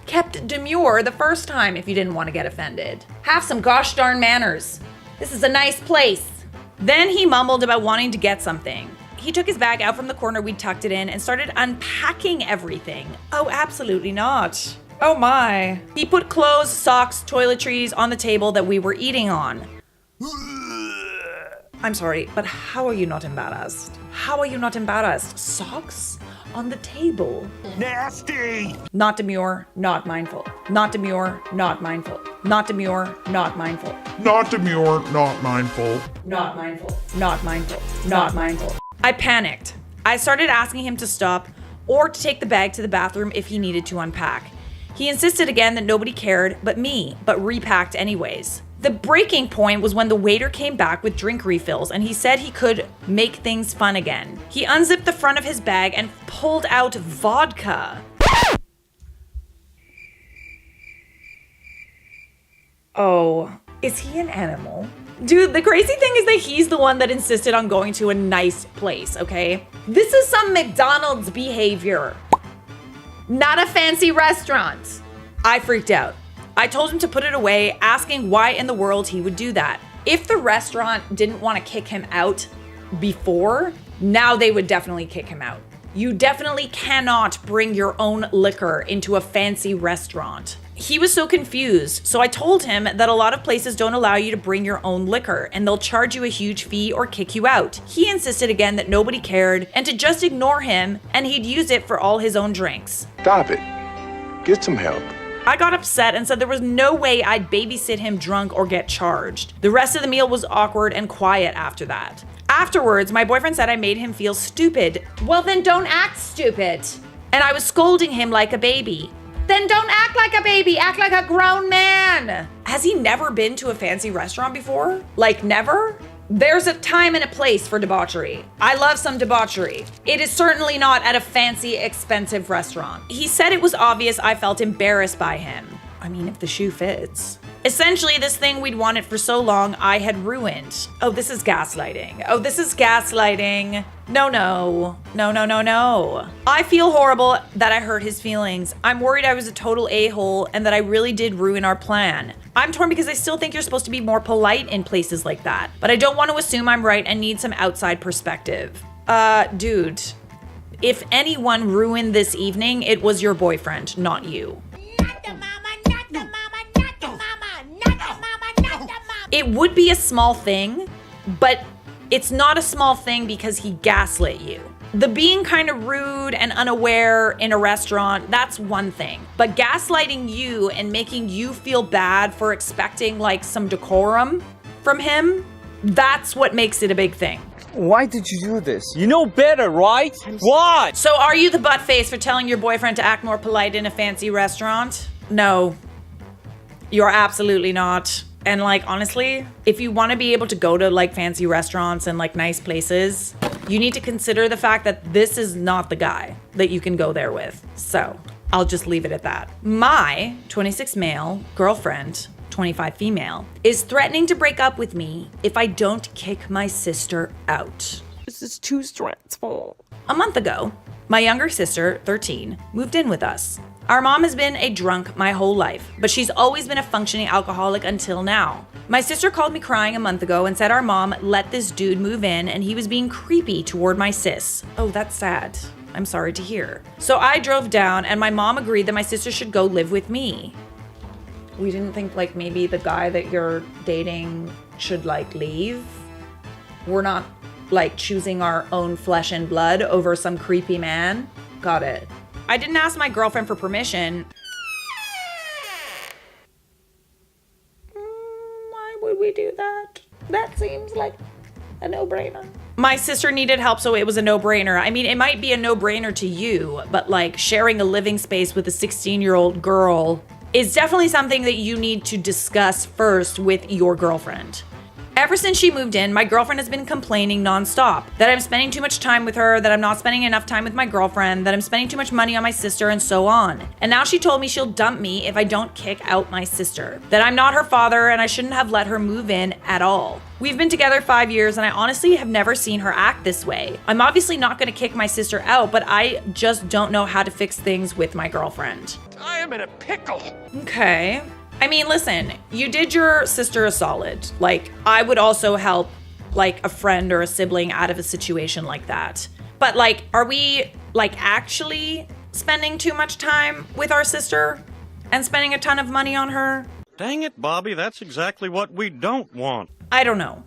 kept demure the first time if you didn't want to get offended. Have some gosh darn manners. This is a nice place. Then he mumbled about wanting to get something. He took his bag out from the corner we'd tucked it in and started unpacking everything. Oh, absolutely not. Oh my. He put clothes, socks, toiletries on the table that we were eating on. I'm sorry, but how are you not embarrassed? How are you not embarrassed? Socks on the table. Nasty! Not demure, not mindful. Not demure, not mindful. Not demure, not mindful. Not demure, not mindful. Not mindful. Not mindful. Not mindful. I panicked. I started asking him to stop or to take the bag to the bathroom if he needed to unpack. He insisted again that nobody cared but me, but repacked anyways. The breaking point was when the waiter came back with drink refills and he said he could make things fun again. He unzipped the front of his bag and pulled out vodka. Oh, is he an animal? Dude, the crazy thing is that he's the one that insisted on going to a nice place, okay? This is some McDonald's behavior, not a fancy restaurant. I freaked out. I told him to put it away, asking why in the world he would do that. If the restaurant didn't want to kick him out before, now they would definitely kick him out. You definitely cannot bring your own liquor into a fancy restaurant. He was so confused, so I told him that a lot of places don't allow you to bring your own liquor and they'll charge you a huge fee or kick you out. He insisted again that nobody cared and to just ignore him and he'd use it for all his own drinks. Stop it. Get some help. I got upset and said there was no way I'd babysit him drunk or get charged. The rest of the meal was awkward and quiet after that. Afterwards, my boyfriend said I made him feel stupid. Well, then don't act stupid. And I was scolding him like a baby. Then don't act like a baby, act like a grown man. Has he never been to a fancy restaurant before? Like never? There's a time and a place for debauchery. I love some debauchery. It is certainly not at a fancy, expensive restaurant. He said it was obvious I felt embarrassed by him. I mean, if the shoe fits. Essentially, this thing we'd wanted for so long, I had ruined. Oh, this is gaslighting. Oh, this is gaslighting. No. I feel horrible that I hurt his feelings. I'm worried I was a total a-hole and that I really did ruin our plan. I'm torn because I still think you're supposed to be more polite in places like that, but I don't want to assume I'm right and need some outside perspective. Dude, if anyone ruined this evening, it was your boyfriend, not you. It would be a small thing, but it's not a small thing because he gaslit you. The being kind of rude and unaware in a restaurant, that's one thing. But gaslighting you and making you feel bad for expecting like some decorum from him, that's what makes it a big thing. Why did you do this? You know better, right? Why? So are you the butt face for telling your boyfriend to act more polite in a fancy restaurant? No, you're absolutely not. And like, honestly, if you want to be able to go to like fancy restaurants and like nice places, you need to consider the fact that this is not the guy that you can go there with. So I'll just leave it at that. My 26 male girlfriend, 25 female, is threatening to break up with me if I don't kick my sister out. This is too stressful. A month ago, my younger sister, 13, moved in with us. Our mom has been a drunk my whole life, but she's always been a functioning alcoholic until now. My sister called me crying a month ago and said our mom let this dude move in and he was being creepy toward my sis. Oh, that's sad. I'm sorry to hear. So I drove down and my mom agreed that my sister should go live with me. We didn't think like maybe the guy that you're dating should like leave. We're not like choosing our own flesh and blood over some creepy man. Got it. I didn't ask my girlfriend for permission. Why would we do that? That seems like a no-brainer. My sister needed help, so it was a no-brainer. I mean, it might be a no-brainer to you, but like sharing a living space with a 16-year-old girl is definitely something that you need to discuss first with your girlfriend. Ever since she moved in, my girlfriend has been complaining nonstop that I'm spending too much time with her, that I'm not spending enough time with my girlfriend, that I'm spending too much money on my sister, and so on. And now she told me she'll dump me if I don't kick out my sister, that I'm not her father and I shouldn't have let her move in at all. We've been together 5 years and I honestly have never seen her act this way. I'm obviously not going to kick my sister out, but I just don't know how to fix things with my girlfriend. I am in a pickle. Okay. I mean, listen, you did your sister a solid. Like, I would also help, like, a friend or a sibling out of a situation like that. But, like, are we, like, actually spending too much time with our sister and spending a ton of money on her? Dang it, Bobby, that's exactly what we don't want. I don't know.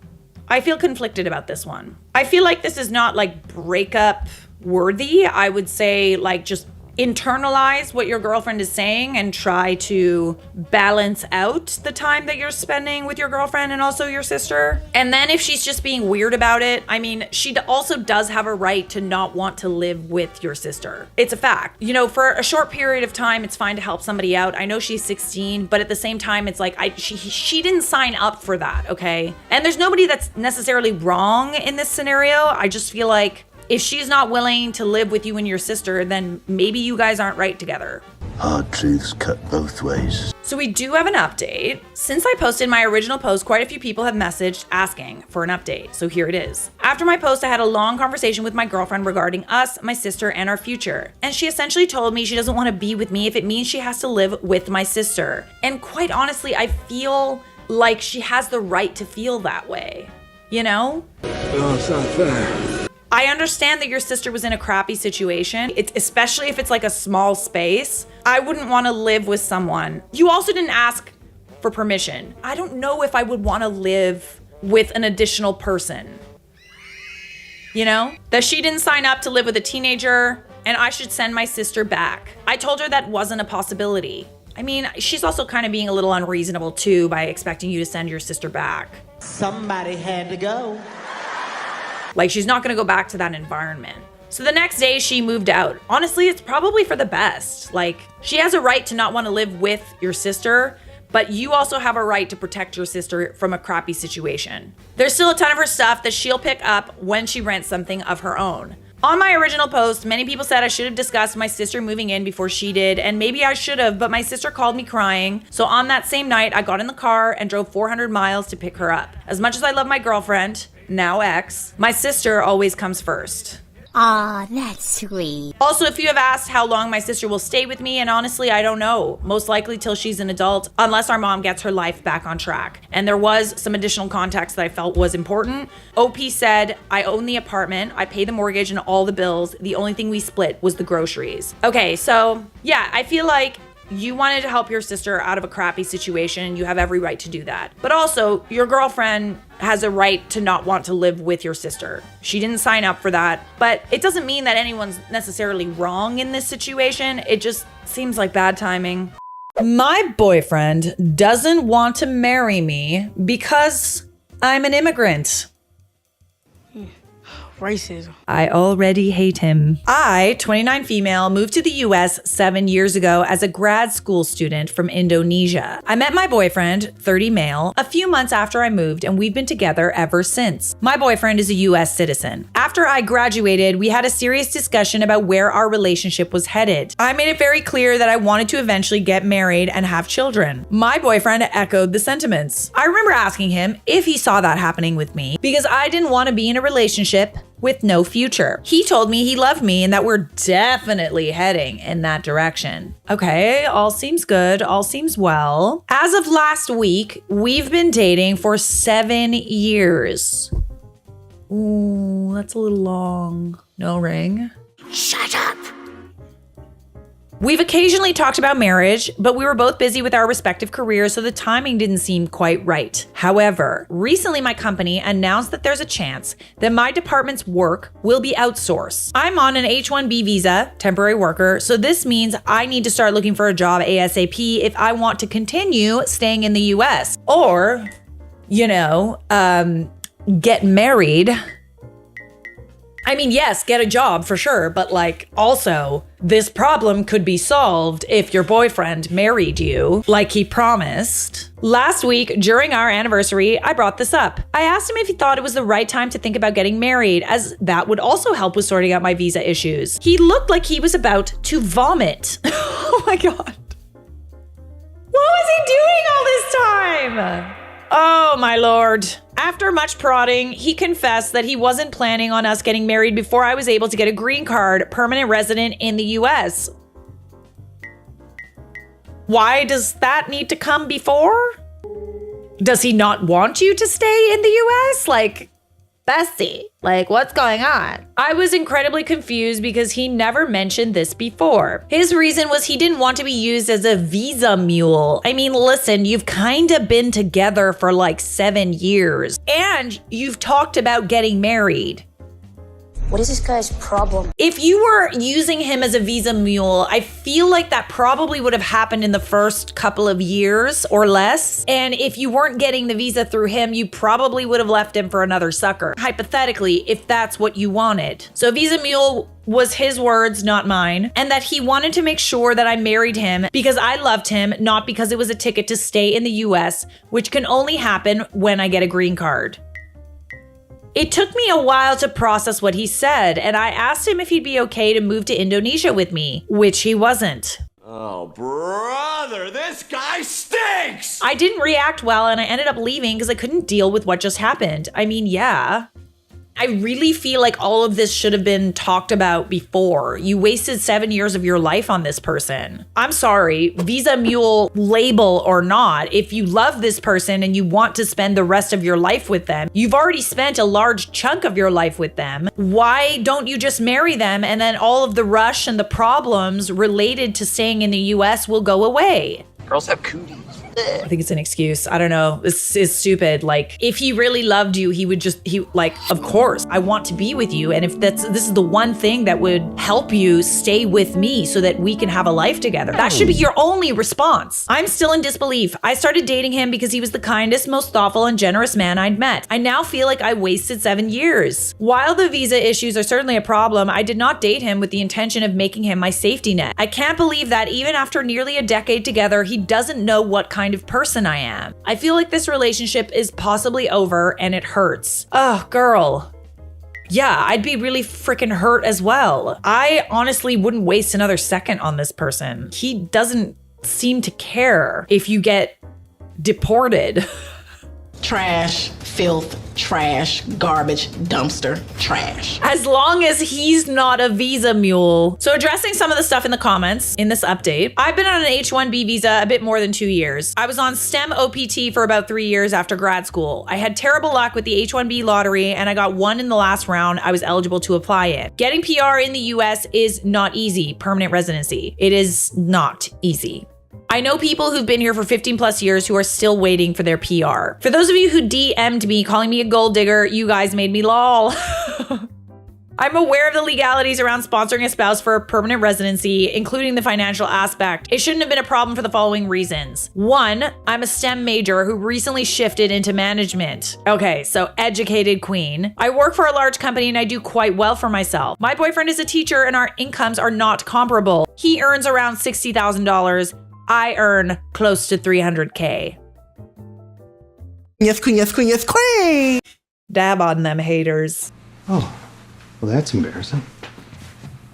I feel conflicted about this one. I feel like this is not, like, breakup worthy. I would say, like, just internalize what your girlfriend is saying and try to balance out the time that you're spending with your girlfriend and also your sister. And then if she's just being weird about it, I mean, she also does have a right to not want to live with your sister. It's a fact. You know, for a short period of time, it's fine to help somebody out. I know she's 16, but at the same time, it's like she didn't sign up for that, okay? And there's nobody that's necessarily wrong in this scenario. I just feel like if she's not willing to live with you and your sister, then maybe you guys aren't right together. Hard truths cut both ways. So we do have an update. Since I posted my original post, quite a few people have messaged asking for an update. So here it is. After my post, I had a long conversation with my girlfriend regarding us, my sister, and our future. And she essentially told me she doesn't want to be with me if it means she has to live with my sister. And quite honestly, I feel like she has the right to feel that way. You know? Oh, it's not fair. I understand that your sister was in a crappy situation. It's especially if it's like a small space. I wouldn't want to live with someone. You also didn't ask for permission. I don't know if I would want to live with an additional person. You know? That she didn't sign up to live with a teenager and I should send my sister back. I told her that wasn't a possibility. I mean, she's also kind of being a little unreasonable too by expecting you to send your sister back. Somebody had to go. Like, she's not gonna go back to that environment. So the next day she moved out. Honestly, it's probably for the best. Like, she has a right to not want to live with your sister, but you also have a right to protect your sister from a crappy situation. There's still a ton of her stuff that she'll pick up when she rents something of her own. On my original post, many people said I should have discussed my sister moving in before she did, and maybe I should have, but my sister called me crying. So on that same night, I got in the car and drove 400 miles to pick her up. As much as I love my girlfriend, now ex, my sister always comes first. Aw, that's sweet. Also, if you have asked how long my sister will stay with me, and honestly, I don't know. Most likely till she's an adult, unless our mom gets her life back on track. And there was some additional context that I felt was important. OP said, I own the apartment, I pay the mortgage and all the bills. The only thing we split was the groceries. Okay, so yeah, I feel like you wanted to help your sister out of a crappy situation. You have every right to do that. But also, your girlfriend has a right to not want to live with your sister. She didn't sign up for that. But it doesn't mean that anyone's necessarily wrong in this situation. It just seems like bad timing. My boyfriend doesn't want to marry me because I'm an immigrant. Racism. I already hate him. I, 29 female, moved to the US 7 years ago as a grad school student from Indonesia. I met my boyfriend, 30 male, a few months after I moved, and we've been together ever since. My boyfriend is a US citizen. After I graduated, we had a serious discussion about where our relationship was headed. I made it very clear that I wanted to eventually get married and have children. My boyfriend echoed the sentiments. I remember asking him if he saw that happening with me because I didn't want to be in a relationship with no future. He told me he loved me and that we're definitely heading in that direction. Okay, all seems good, all seems well. As of last week, we've been dating for 7 years. Ooh, that's a little long. No ring. Shut up. We've occasionally talked about marriage, but we were both busy with our respective careers, so the timing didn't seem quite right. However, recently my company announced that there's a chance that my department's work will be outsourced. I'm on an H-1B visa, temporary worker, so this means I need to start looking for a job ASAP if I want to continue staying in the US. Or, get married. I mean, yes, get a job for sure, but also, this problem could be solved if your boyfriend married you, like he promised. Last week, during our anniversary, I brought this up. I asked him if he thought it was the right time to think about getting married, as that would also help with sorting out my visa issues. He looked like he was about to vomit. Oh my God. What was he doing all this time? Oh my Lord. After much prodding, he confessed that he wasn't planning on us getting married before I was able to get a green card, permanent resident in the US. Why does that need to come before? Does he not want you to stay in the US? Bestie, what's going on? I was incredibly confused because he never mentioned this before. His reason was he didn't want to be used as a visa mule. I mean, listen, you've kind of been together for 7 years and you've talked about getting married. What is this guy's problem? If you were using him as a visa mule, I feel like that probably would have happened in the first couple of years or less. And if you weren't getting the visa through him, you probably would have left him for another sucker. Hypothetically, if that's what you wanted. So visa mule was his words, not mine, and that he wanted to make sure that I married him because I loved him, not because it was a ticket to stay in the US, which can only happen when I get a green card. It took me a while to process what he said, and I asked him if he'd be okay to move to Indonesia with me, which he wasn't. Oh, brother, this guy stinks! I didn't react well, and I ended up leaving because I couldn't deal with what just happened. I mean, yeah. I really feel like all of this should have been talked about before. You wasted 7 years of your life on this person. I'm sorry, Visa Mule label or not, if you love this person and you want to spend the rest of your life with them, you've already spent a large chunk of your life with them. Why don't you just marry them and then all of the rush and the problems related to staying in the US will go away? Girls have cooties. I think it's an excuse. I don't know. This is stupid. Like, if he really loved you, of course, I want to be with you. And if this is the one thing that would help you stay with me so that we can have a life together, that should be your only response. I'm still in disbelief. I started dating him because he was the kindest, most thoughtful, and generous man I'd met. I now feel like I wasted 7 years. While the visa issues are certainly a problem, I did not date him with the intention of making him my safety net. I can't believe that even after nearly a decade together, he doesn't know what kind of person I am. I feel like this relationship is possibly over and it hurts. Oh, girl. Yeah, I'd be really freaking hurt as well. I honestly wouldn't waste another second on this person. He doesn't seem to care if you get deported. Trash, filth, trash, garbage, dumpster, trash. As long as he's not a visa mule. So addressing some of the stuff in the comments in this update, I've been on an H-1B visa a bit more than 2 years. I was on STEM OPT for about 3 years after grad school. I had terrible luck with the H-1B lottery and I got one in the last round I was eligible to apply in. Getting PR in the US is not easy, permanent residency. It is not easy. I know people who've been here for 15 plus years who are still waiting for their PR. For those of you who DM'd me calling me a gold digger, you guys made me lol. I'm aware of the legalities around sponsoring a spouse for a permanent residency, including the financial aspect. It shouldn't have been a problem for the following reasons. 1, I'm a STEM major who recently shifted into management. Okay, so educated queen. I work for a large company and I do quite well for myself. My boyfriend is a teacher and our incomes are not comparable. He earns around $60,000. I earn close to 300K. Yes, queen, yes, queen, yes, queen. Dab on them haters. Oh, well, that's embarrassing.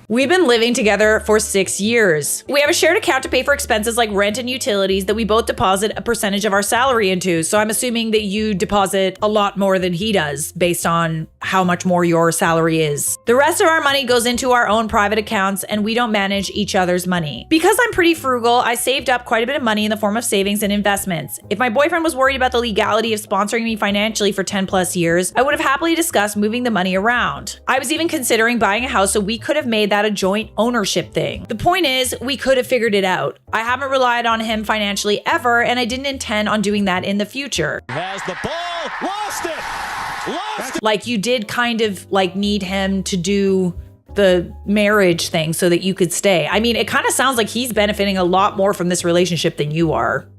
We've been living together for 6 years. We have a shared account to pay for expenses like rent and utilities that we both deposit a percentage of our salary into. So I'm assuming that you deposit a lot more than he does based on how much more your salary is. The rest of our money goes into our own private accounts and we don't manage each other's money. Because I'm pretty frugal, I saved up quite a bit of money in the form of savings and investments. If my boyfriend was worried about the legality of sponsoring me financially for 10 plus years, I would have happily discussed moving the money around. I was even considering buying a house so we could have made that a joint ownership thing. The point is, we could have figured it out. I haven't relied on him financially ever, and I didn't intend on doing that in the future. Has the ball, lost it! Lost it! Like, you did kind of like need him to do the marriage thing so that you could stay. I mean, it kind of sounds like he's benefiting a lot more from this relationship than you are.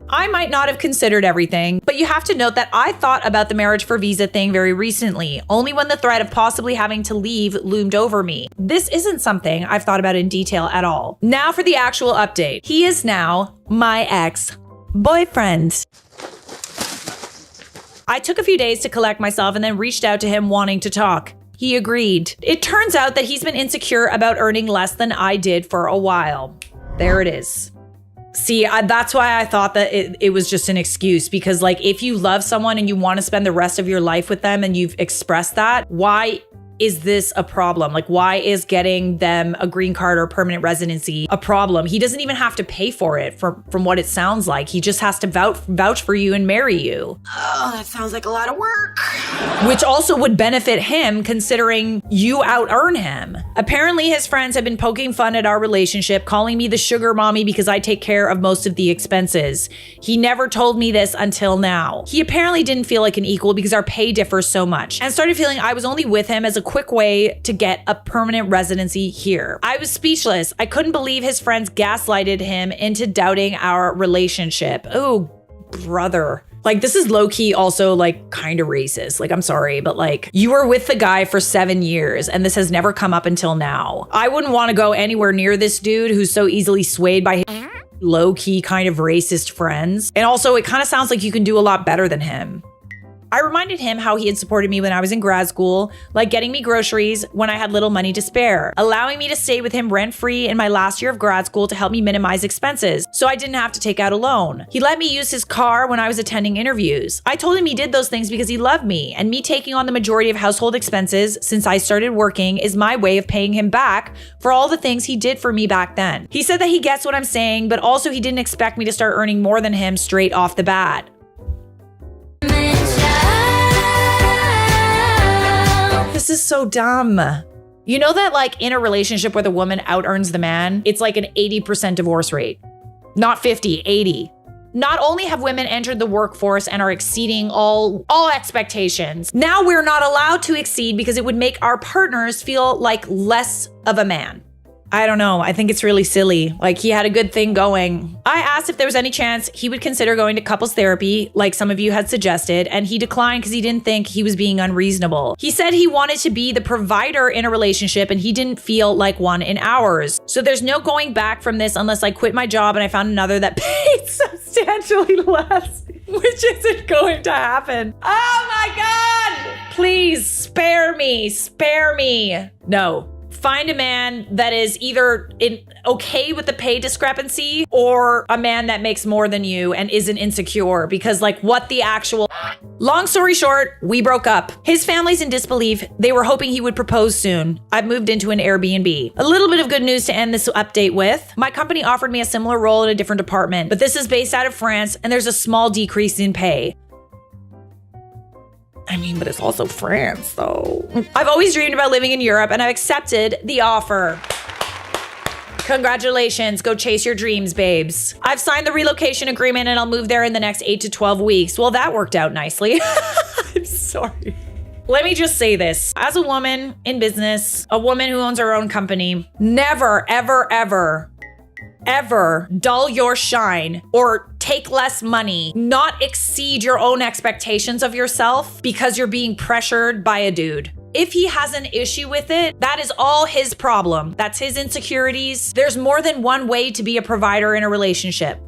I might not have considered everything, but you have to note that I thought about the marriage for visa thing very recently, only when the threat of possibly having to leave loomed over me. This isn't something I've thought about in detail at all. Now for the actual update. He is now my ex-boyfriend. I took a few days to collect myself and then reached out to him wanting to talk. He agreed. It turns out that he's been insecure about earning less than I did for a while. There it is. See, that's why I thought that it was just an excuse, because like if you love someone and you want to spend the rest of your life with them and you've expressed that, why is this a problem? Like, why is getting them a green card or permanent residency a problem? He doesn't even have to pay for it from what it sounds like. He just has to vouch for you and marry you. Oh, that sounds like a lot of work. Which also would benefit him considering you out-earn him. Apparently his friends have been poking fun at our relationship, calling me the sugar mommy because I take care of most of the expenses. He never told me this until now. He apparently didn't feel like an equal because our pay differs so much and started feeling I was only with him as a quick way to get a permanent residency here. I was speechless. I couldn't believe his friends gaslighted him into doubting our relationship. Oh, brother. Like, this is low-key also like kind of racist. Like, I'm sorry, but like you were with the guy for 7 years and this has never come up until now. I wouldn't want to go anywhere near this dude who's so easily swayed by his low-key kind of racist friends. And also it kind of sounds like you can do a lot better than him. I reminded him how he had supported me when I was in grad school, like getting me groceries when I had little money to spare, allowing me to stay with him rent-free in my last year of grad school to help me minimize expenses, so I didn't have to take out a loan. He let me use his car when I was attending interviews. I told him he did those things because he loved me, and me taking on the majority of household expenses since I started working is my way of paying him back for all the things he did for me back then. He said that he gets what I'm saying, but also he didn't expect me to start earning more than him straight off the bat. This is so dumb. You know that like in a relationship where the woman out-earns the man, it's like an 80% divorce rate. Not 50, 80. Not only have women entered the workforce and are exceeding all expectations, now we're not allowed to exceed because it would make our partners feel like less of a man. I don't know. I think it's really silly. Like, he had a good thing going. I asked if there was any chance he would consider going to couples therapy, like some of you had suggested, and he declined because he didn't think he was being unreasonable. He said he wanted to be the provider in a relationship and he didn't feel like one in ours. So there's no going back from this unless I quit my job and I found another that paid substantially less, which isn't going to happen. Oh my God! Please spare me. Spare me. No. Find a man that is either okay with the pay discrepancy or a man that makes more than you and isn't insecure, because like what the actual... Long story short, we broke up. His family's in disbelief. They were hoping he would propose soon. I've moved into an Airbnb. A little bit of good news to end this update with. My company offered me a similar role in a different department, but this is based out of France and there's a small decrease in pay. I mean, but it's also France, though. I've always dreamed about living in Europe, and I've accepted the offer. Congratulations. Go chase your dreams, babes. I've signed the relocation agreement, and I'll move there in the next 8 to 12 weeks. Well, that worked out nicely. I'm sorry. Let me just say this. As a woman in business, a woman who owns her own company, never, ever, ever, ever dull your shine or take less money, not exceed your own expectations of yourself because you're being pressured by a dude. If he has an issue with it, that is all his problem. That's his insecurities. There's more than one way to be a provider in a relationship.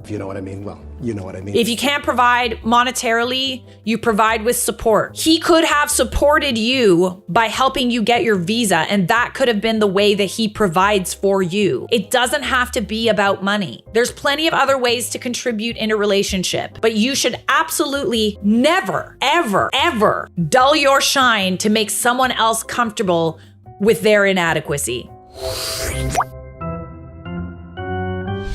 If you know what I mean, well, you know what I mean. If you can't provide monetarily, you provide with support. He could have supported you by helping you get your visa, and that could have been the way that he provides for you. It doesn't have to be about money. There's plenty of other ways to contribute in a relationship, but you should absolutely never, ever, ever dull your shine to make someone else comfortable with their inadequacy.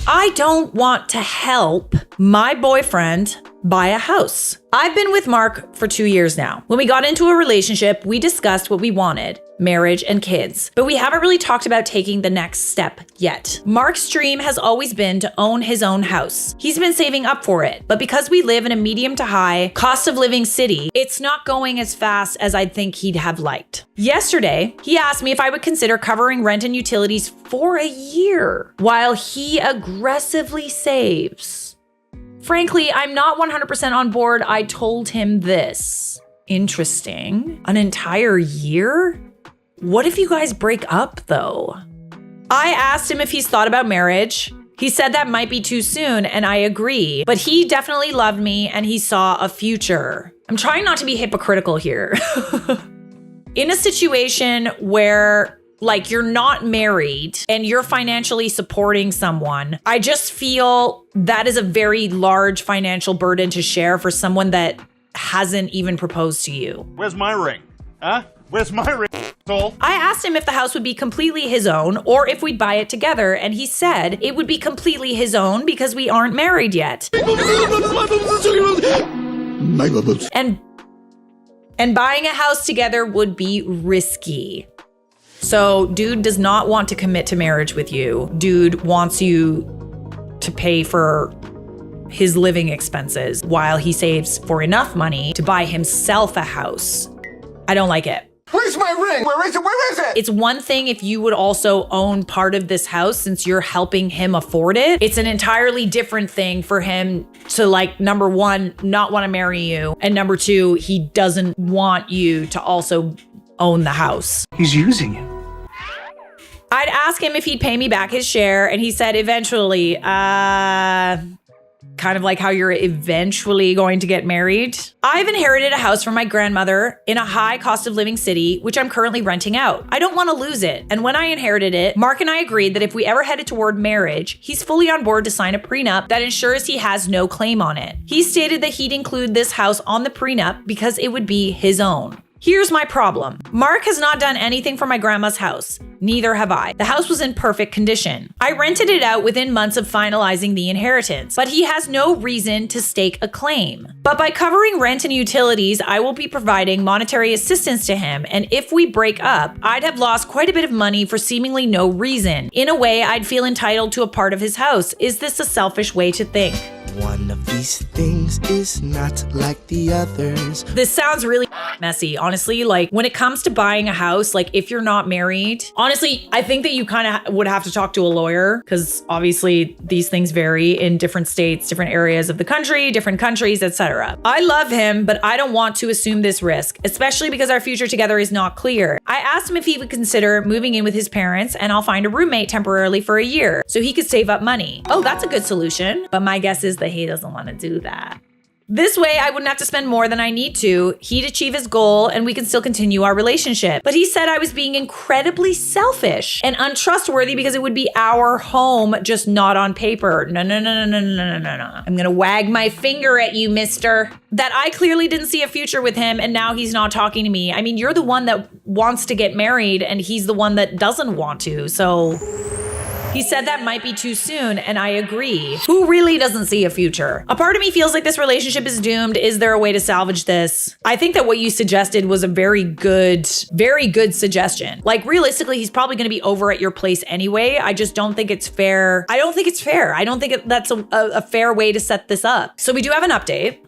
I don't want to help my boyfriend buy a house. I've been with Mark for 2 years now. When we got into a relationship, we discussed what we wanted, marriage and kids, but we haven't really talked about taking the next step yet. Mark's dream has always been to own his own house. He's been saving up for it, but because we live in a medium to high cost of living city, it's not going as fast as I'd think he'd have liked. Yesterday, he asked me if I would consider covering rent and utilities for a year while he aggressively saves. Frankly, I'm not 100% on board. I told him this. Interesting. An entire year? What if you guys break up though? I asked him if he's thought about marriage. He said that might be too soon, and I agree, but he definitely loved me and he saw a future. I'm trying not to be hypocritical here. In a situation where like you're not married and you're financially supporting someone, I just feel that is a very large financial burden to share for someone that hasn't even proposed to you. Where's my ring? Huh? Where's my ring? I asked him if the house would be completely his own or if we'd buy it together, and he said it would be completely his own because we aren't married yet. And buying a house together would be risky. So dude does not want to commit to marriage with you. Dude wants you to pay for his living expenses while he saves for enough money to buy himself a house. I don't like it. Where's my ring? Where is it? Where is it? It's one thing if you would also own part of this house since you're helping him afford it. It's an entirely different thing for him to, like, number one, not want to marry you, and number two, he doesn't want you to also own the house. He's using you. I'd ask him if he'd pay me back his share, and he said eventually, kind of like how you're eventually going to get married. I've inherited a house from my grandmother in a high cost of living city, which I'm currently renting out. I don't want to lose it. And when I inherited it, Mark and I agreed that if we ever headed toward marriage, he's fully on board to sign a prenup that ensures he has no claim on it. He stated that he'd include this house on the prenup because it would be his own. Here's my problem. Mark has not done anything for my grandma's house. Neither have I. The house was in perfect condition. I rented it out within months of finalizing the inheritance, but he has no reason to stake a claim. But by covering rent and utilities, I will be providing monetary assistance to him, and if we break up, I'd have lost quite a bit of money for seemingly no reason. In a way, I'd feel entitled to a part of his house. Is this a selfish way to think? One of these things is not like the others. This sounds really messy, honestly. Like, when it comes to buying a house, like if you're not married, honestly, I think that you kind of would have to talk to a lawyer because obviously these things vary in different states, different areas of the country, different countries, etc. I love him, but I don't want to assume this risk, especially because our future together is not clear. I asked him if he would consider moving in with his parents and I'll find a roommate temporarily for a year so he could save up money. Oh, that's a good solution. But my guess is that he doesn't want to do that. This way, I wouldn't have to spend more than I need to. He'd achieve his goal and we can still continue our relationship. But he said I was being incredibly selfish and untrustworthy because it would be our home, just not on paper. No. I'm gonna wag my finger at you, mister. That I clearly didn't see a future with him and now he's not talking to me. I mean, you're the one that wants to get married and he's the one that doesn't want to, so... He said that might be too soon, and I agree. Who really doesn't see a future? A part of me feels like this relationship is doomed. Is there a way to salvage this? I think that what you suggested was a very good suggestion. Like, realistically, he's probably gonna be over at your place anyway. I just don't think it's fair. I don't think it's fair. I don't think that's a fair way to set this up. So we do have an update.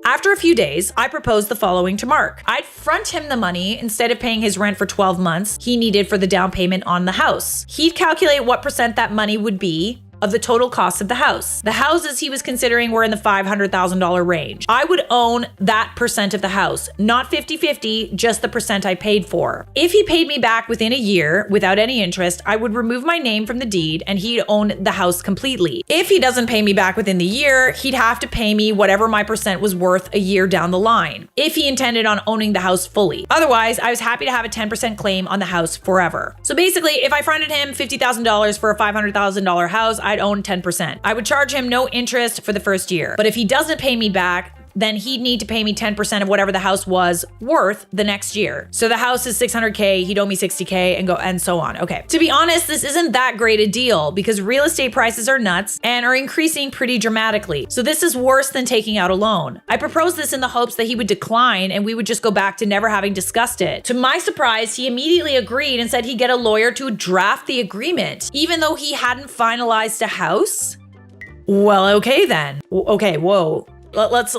After a few days, I proposed the following to Mark. I'd front him the money instead of paying his rent for 12 months he needed for the down payment on the house. He'd calculate what percent that money would be of the total cost of the house. The houses he was considering were in the $500,000 range. I would own that percent of the house, not 50-50, just the percent I paid for. If he paid me back within a year without any interest, I would remove my name from the deed and he'd own the house completely. If he doesn't pay me back within the year, he'd have to pay me whatever my percent was worth a year down the line, if he intended on owning the house fully. Otherwise, I was happy to have a 10% claim on the house forever. So basically, if I fronted him $50,000 for a $500,000 house, I'd own 10%. I would charge him no interest for the first year. But if he doesn't pay me back, then he'd need to pay me 10% of whatever the house was worth the next year. So the house is $600K, he'd owe me $60K and so on. Okay. To be honest, this isn't that great a deal because real estate prices are nuts and are increasing pretty dramatically. So this is worse than taking out a loan. I proposed this in the hopes that he would decline and we would just go back to never having discussed it. To my surprise, he immediately agreed and said he'd get a lawyer to draft the agreement, even though he hadn't finalized a house. Well, okay then. Okay, whoa. Let's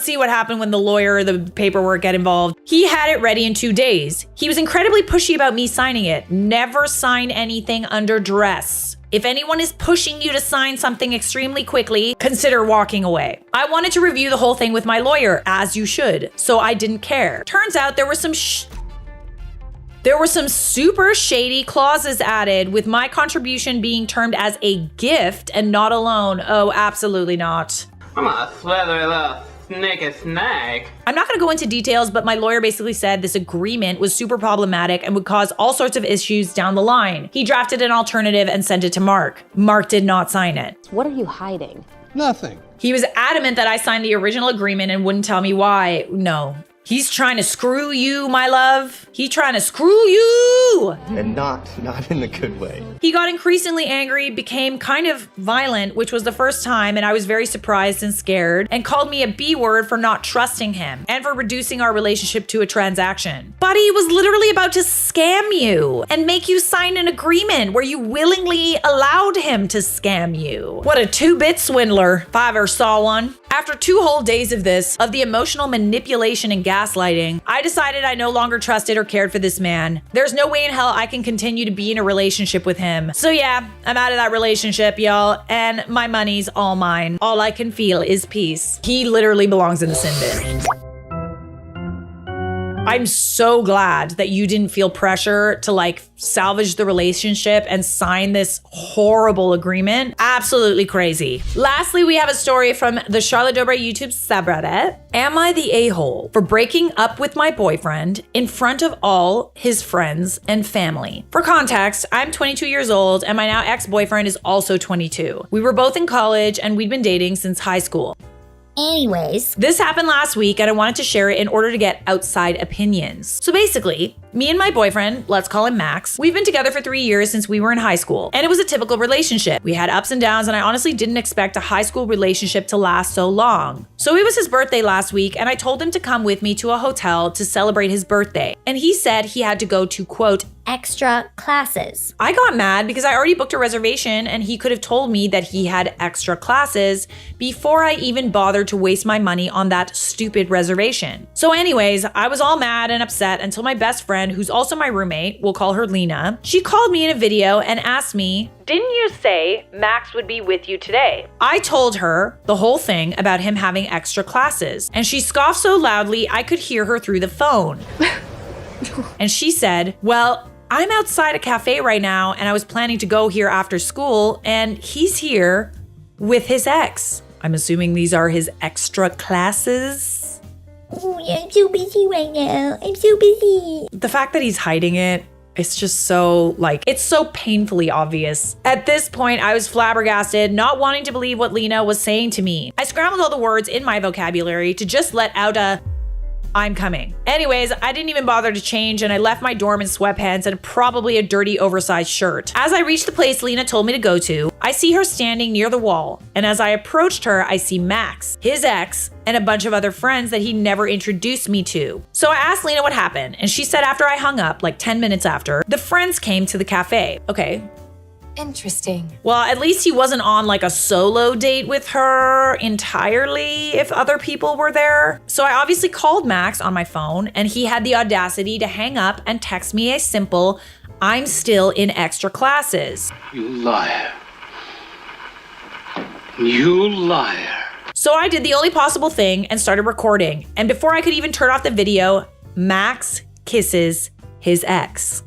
see what happened when the lawyer or the paperwork get involved. He had it ready in 2 days. He was incredibly pushy about me signing it. Never sign anything under duress. If anyone is pushing you to sign something extremely quickly, consider walking away. I wanted to review the whole thing with my lawyer, as you should, so I didn't care. Turns out there were some super shady clauses added, with my contribution being termed as a gift and not a loan. Oh, absolutely not. I'm a slithery little sneaky snake. I'm not going to go into details, but my lawyer basically said this agreement was super problematic and would cause all sorts of issues down the line. He drafted an alternative and sent it to Mark. Mark did not sign it. What are you hiding? Nothing. He was adamant that I signed the original agreement and wouldn't tell me why. No. He's trying to screw you, my love. He's trying to screw you. And not in a good way. He got increasingly angry, became kind of violent, which was the first time, and I was very surprised and scared, and called me a B word for not trusting him and for reducing our relationship to a transaction. But he was literally about to scam you and make you sign an agreement where you willingly allowed him to scam you. What a two-bit swindler, if I ever saw one. After 2 whole days of the emotional manipulation and gaslighting, I decided I no longer trusted or cared for this man. There's no way in hell I can continue to be in a relationship with him. So yeah, I'm out of that relationship, y'all, and my money's all mine. All I can feel is peace. He literally belongs in the sin bin. I'm so glad that you didn't feel pressure to like salvage the relationship and sign this horrible agreement. Absolutely crazy. Lastly, we have a story from the Charlotte Dobre YouTube subreddit. Am I the a-hole for breaking up with my boyfriend in front of all his friends and family? For context, I'm 22 years old and my now ex-boyfriend is also 22. We were both in college and we'd been dating since high school. Anyways, this happened last week and I wanted to share it in order to get outside opinions. So basically, me and my boyfriend, let's call him Max, we've been together for 3 years since we were in high school. And it was a typical relationship. We had ups and downs and I honestly didn't expect a high school relationship to last so long. So it was his birthday last week and I told him to come with me to a hotel to celebrate his birthday. And he said he had to go to, quote, extra classes. I got mad because I already booked a reservation and he could have told me that he had extra classes before I even bothered to waste my money on that stupid reservation. So anyways, I was all mad and upset until my best friend, who's also my roommate, we'll call her Lena, she called me in a video and asked me, didn't you say Max would be with you today? I told her the whole thing about him having extra classes and she scoffed so loudly I could hear her through the phone. And she said, well, I'm outside a cafe right now and I was planning to go here after school and he's here with his ex. I'm assuming these are his extra classes. Oh, yeah, I'm so busy right now. I'm so busy. The fact that he's hiding it, it's just so it's so painfully obvious. At this point, I was flabbergasted, not wanting to believe what Lena was saying to me. I scrambled all the words in my vocabulary to just let out a I'm coming. Anyways, I didn't even bother to change and I left my dorm in sweatpants and probably a dirty oversized shirt. As I reached the place Lena told me to go to, I see her standing near the wall. And as I approached her, I see Max, his ex, and a bunch of other friends that he never introduced me to. So I asked Lena what happened and she said after I hung up, like 10 minutes after, the friends came to the cafe. Okay. Interesting. Well, at least he wasn't on like a solo date with her entirely if other people were there. So I obviously called Max on my phone and he had the audacity to hang up and text me a simple, I'm still in extra classes. You liar. You liar. So I did the only possible thing and started recording. And before I could even turn off the video, Max kisses his ex.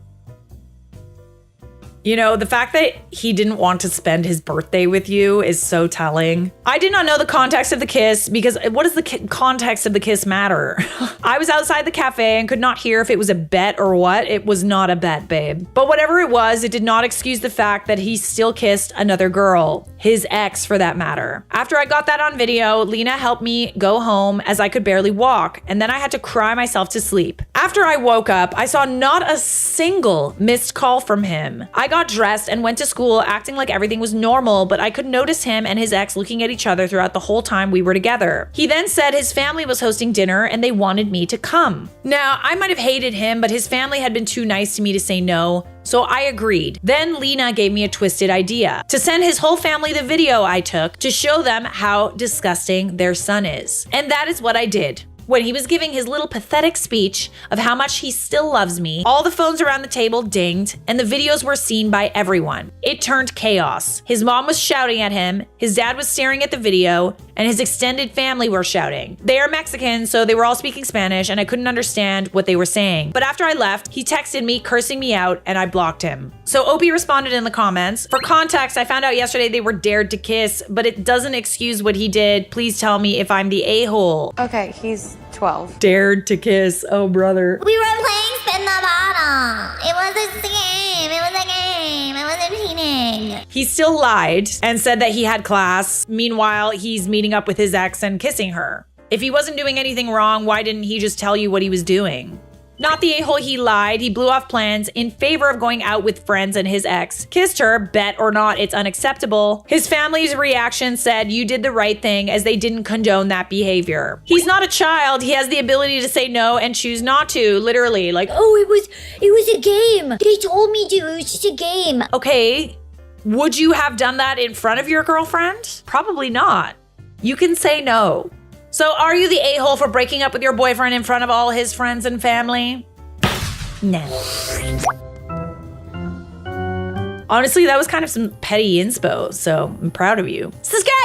You know, the fact that he didn't want to spend his birthday with you is so telling. I did not know the context of the kiss because what does the context of the kiss matter? I was outside the cafe and could not hear if it was a bet or what. It was not a bet, babe. But whatever it was, it did not excuse the fact that he still kissed another girl, his ex for that matter. After I got that on video, Lena helped me go home as I could barely walk, and then I had to cry myself to sleep. After I woke up, I saw not a single missed call from him. I got dressed and went to school acting like everything was normal, but I could notice him and his ex looking at each other throughout the whole time we were together. He then said his family was hosting dinner and they wanted me to come. Now, I might have hated him, but his family had been too nice to me to say no, so I agreed. Then Lena gave me a twisted idea to send his whole family the video I took to show them how disgusting their son is. And that is what I did. When he was giving his little pathetic speech of how much he still loves me, all the phones around the table dinged and the videos were seen by everyone. It turned chaos. His mom was shouting at him, his dad was staring at the video, and his extended family were shouting. They are Mexican, so they were all speaking Spanish and I couldn't understand what they were saying. But after I left, he texted me cursing me out and I blocked him. So Opie responded in the comments. For context, I found out yesterday they were dared to kiss, but it doesn't excuse what he did. Please tell me if I'm the a-hole. Okay, he's 12. Dared to kiss. Oh, brother. We were playing Spin the Bottle. It was a game. It was a game. It wasn't cheating. He still lied and said that he had class. Meanwhile, he's meeting up with his ex and kissing her. If he wasn't doing anything wrong, why didn't he just tell you what he was doing? Not the a-hole, he lied. He blew off plans in favor of going out with friends and his ex. Kissed her, bet or not, it's unacceptable. His family's reaction said you did the right thing as they didn't condone that behavior. He's not a child. He has the ability to say no and choose not to, literally. Like, oh, it was a game. They told me to. It was just a game. Okay, would you have done that in front of your girlfriend? Probably not. You can say no. So are you the a-hole for breaking up with your boyfriend in front of all his friends and family? No. Honestly, that was kind of some petty inspo, so I'm proud of you. Subscribe!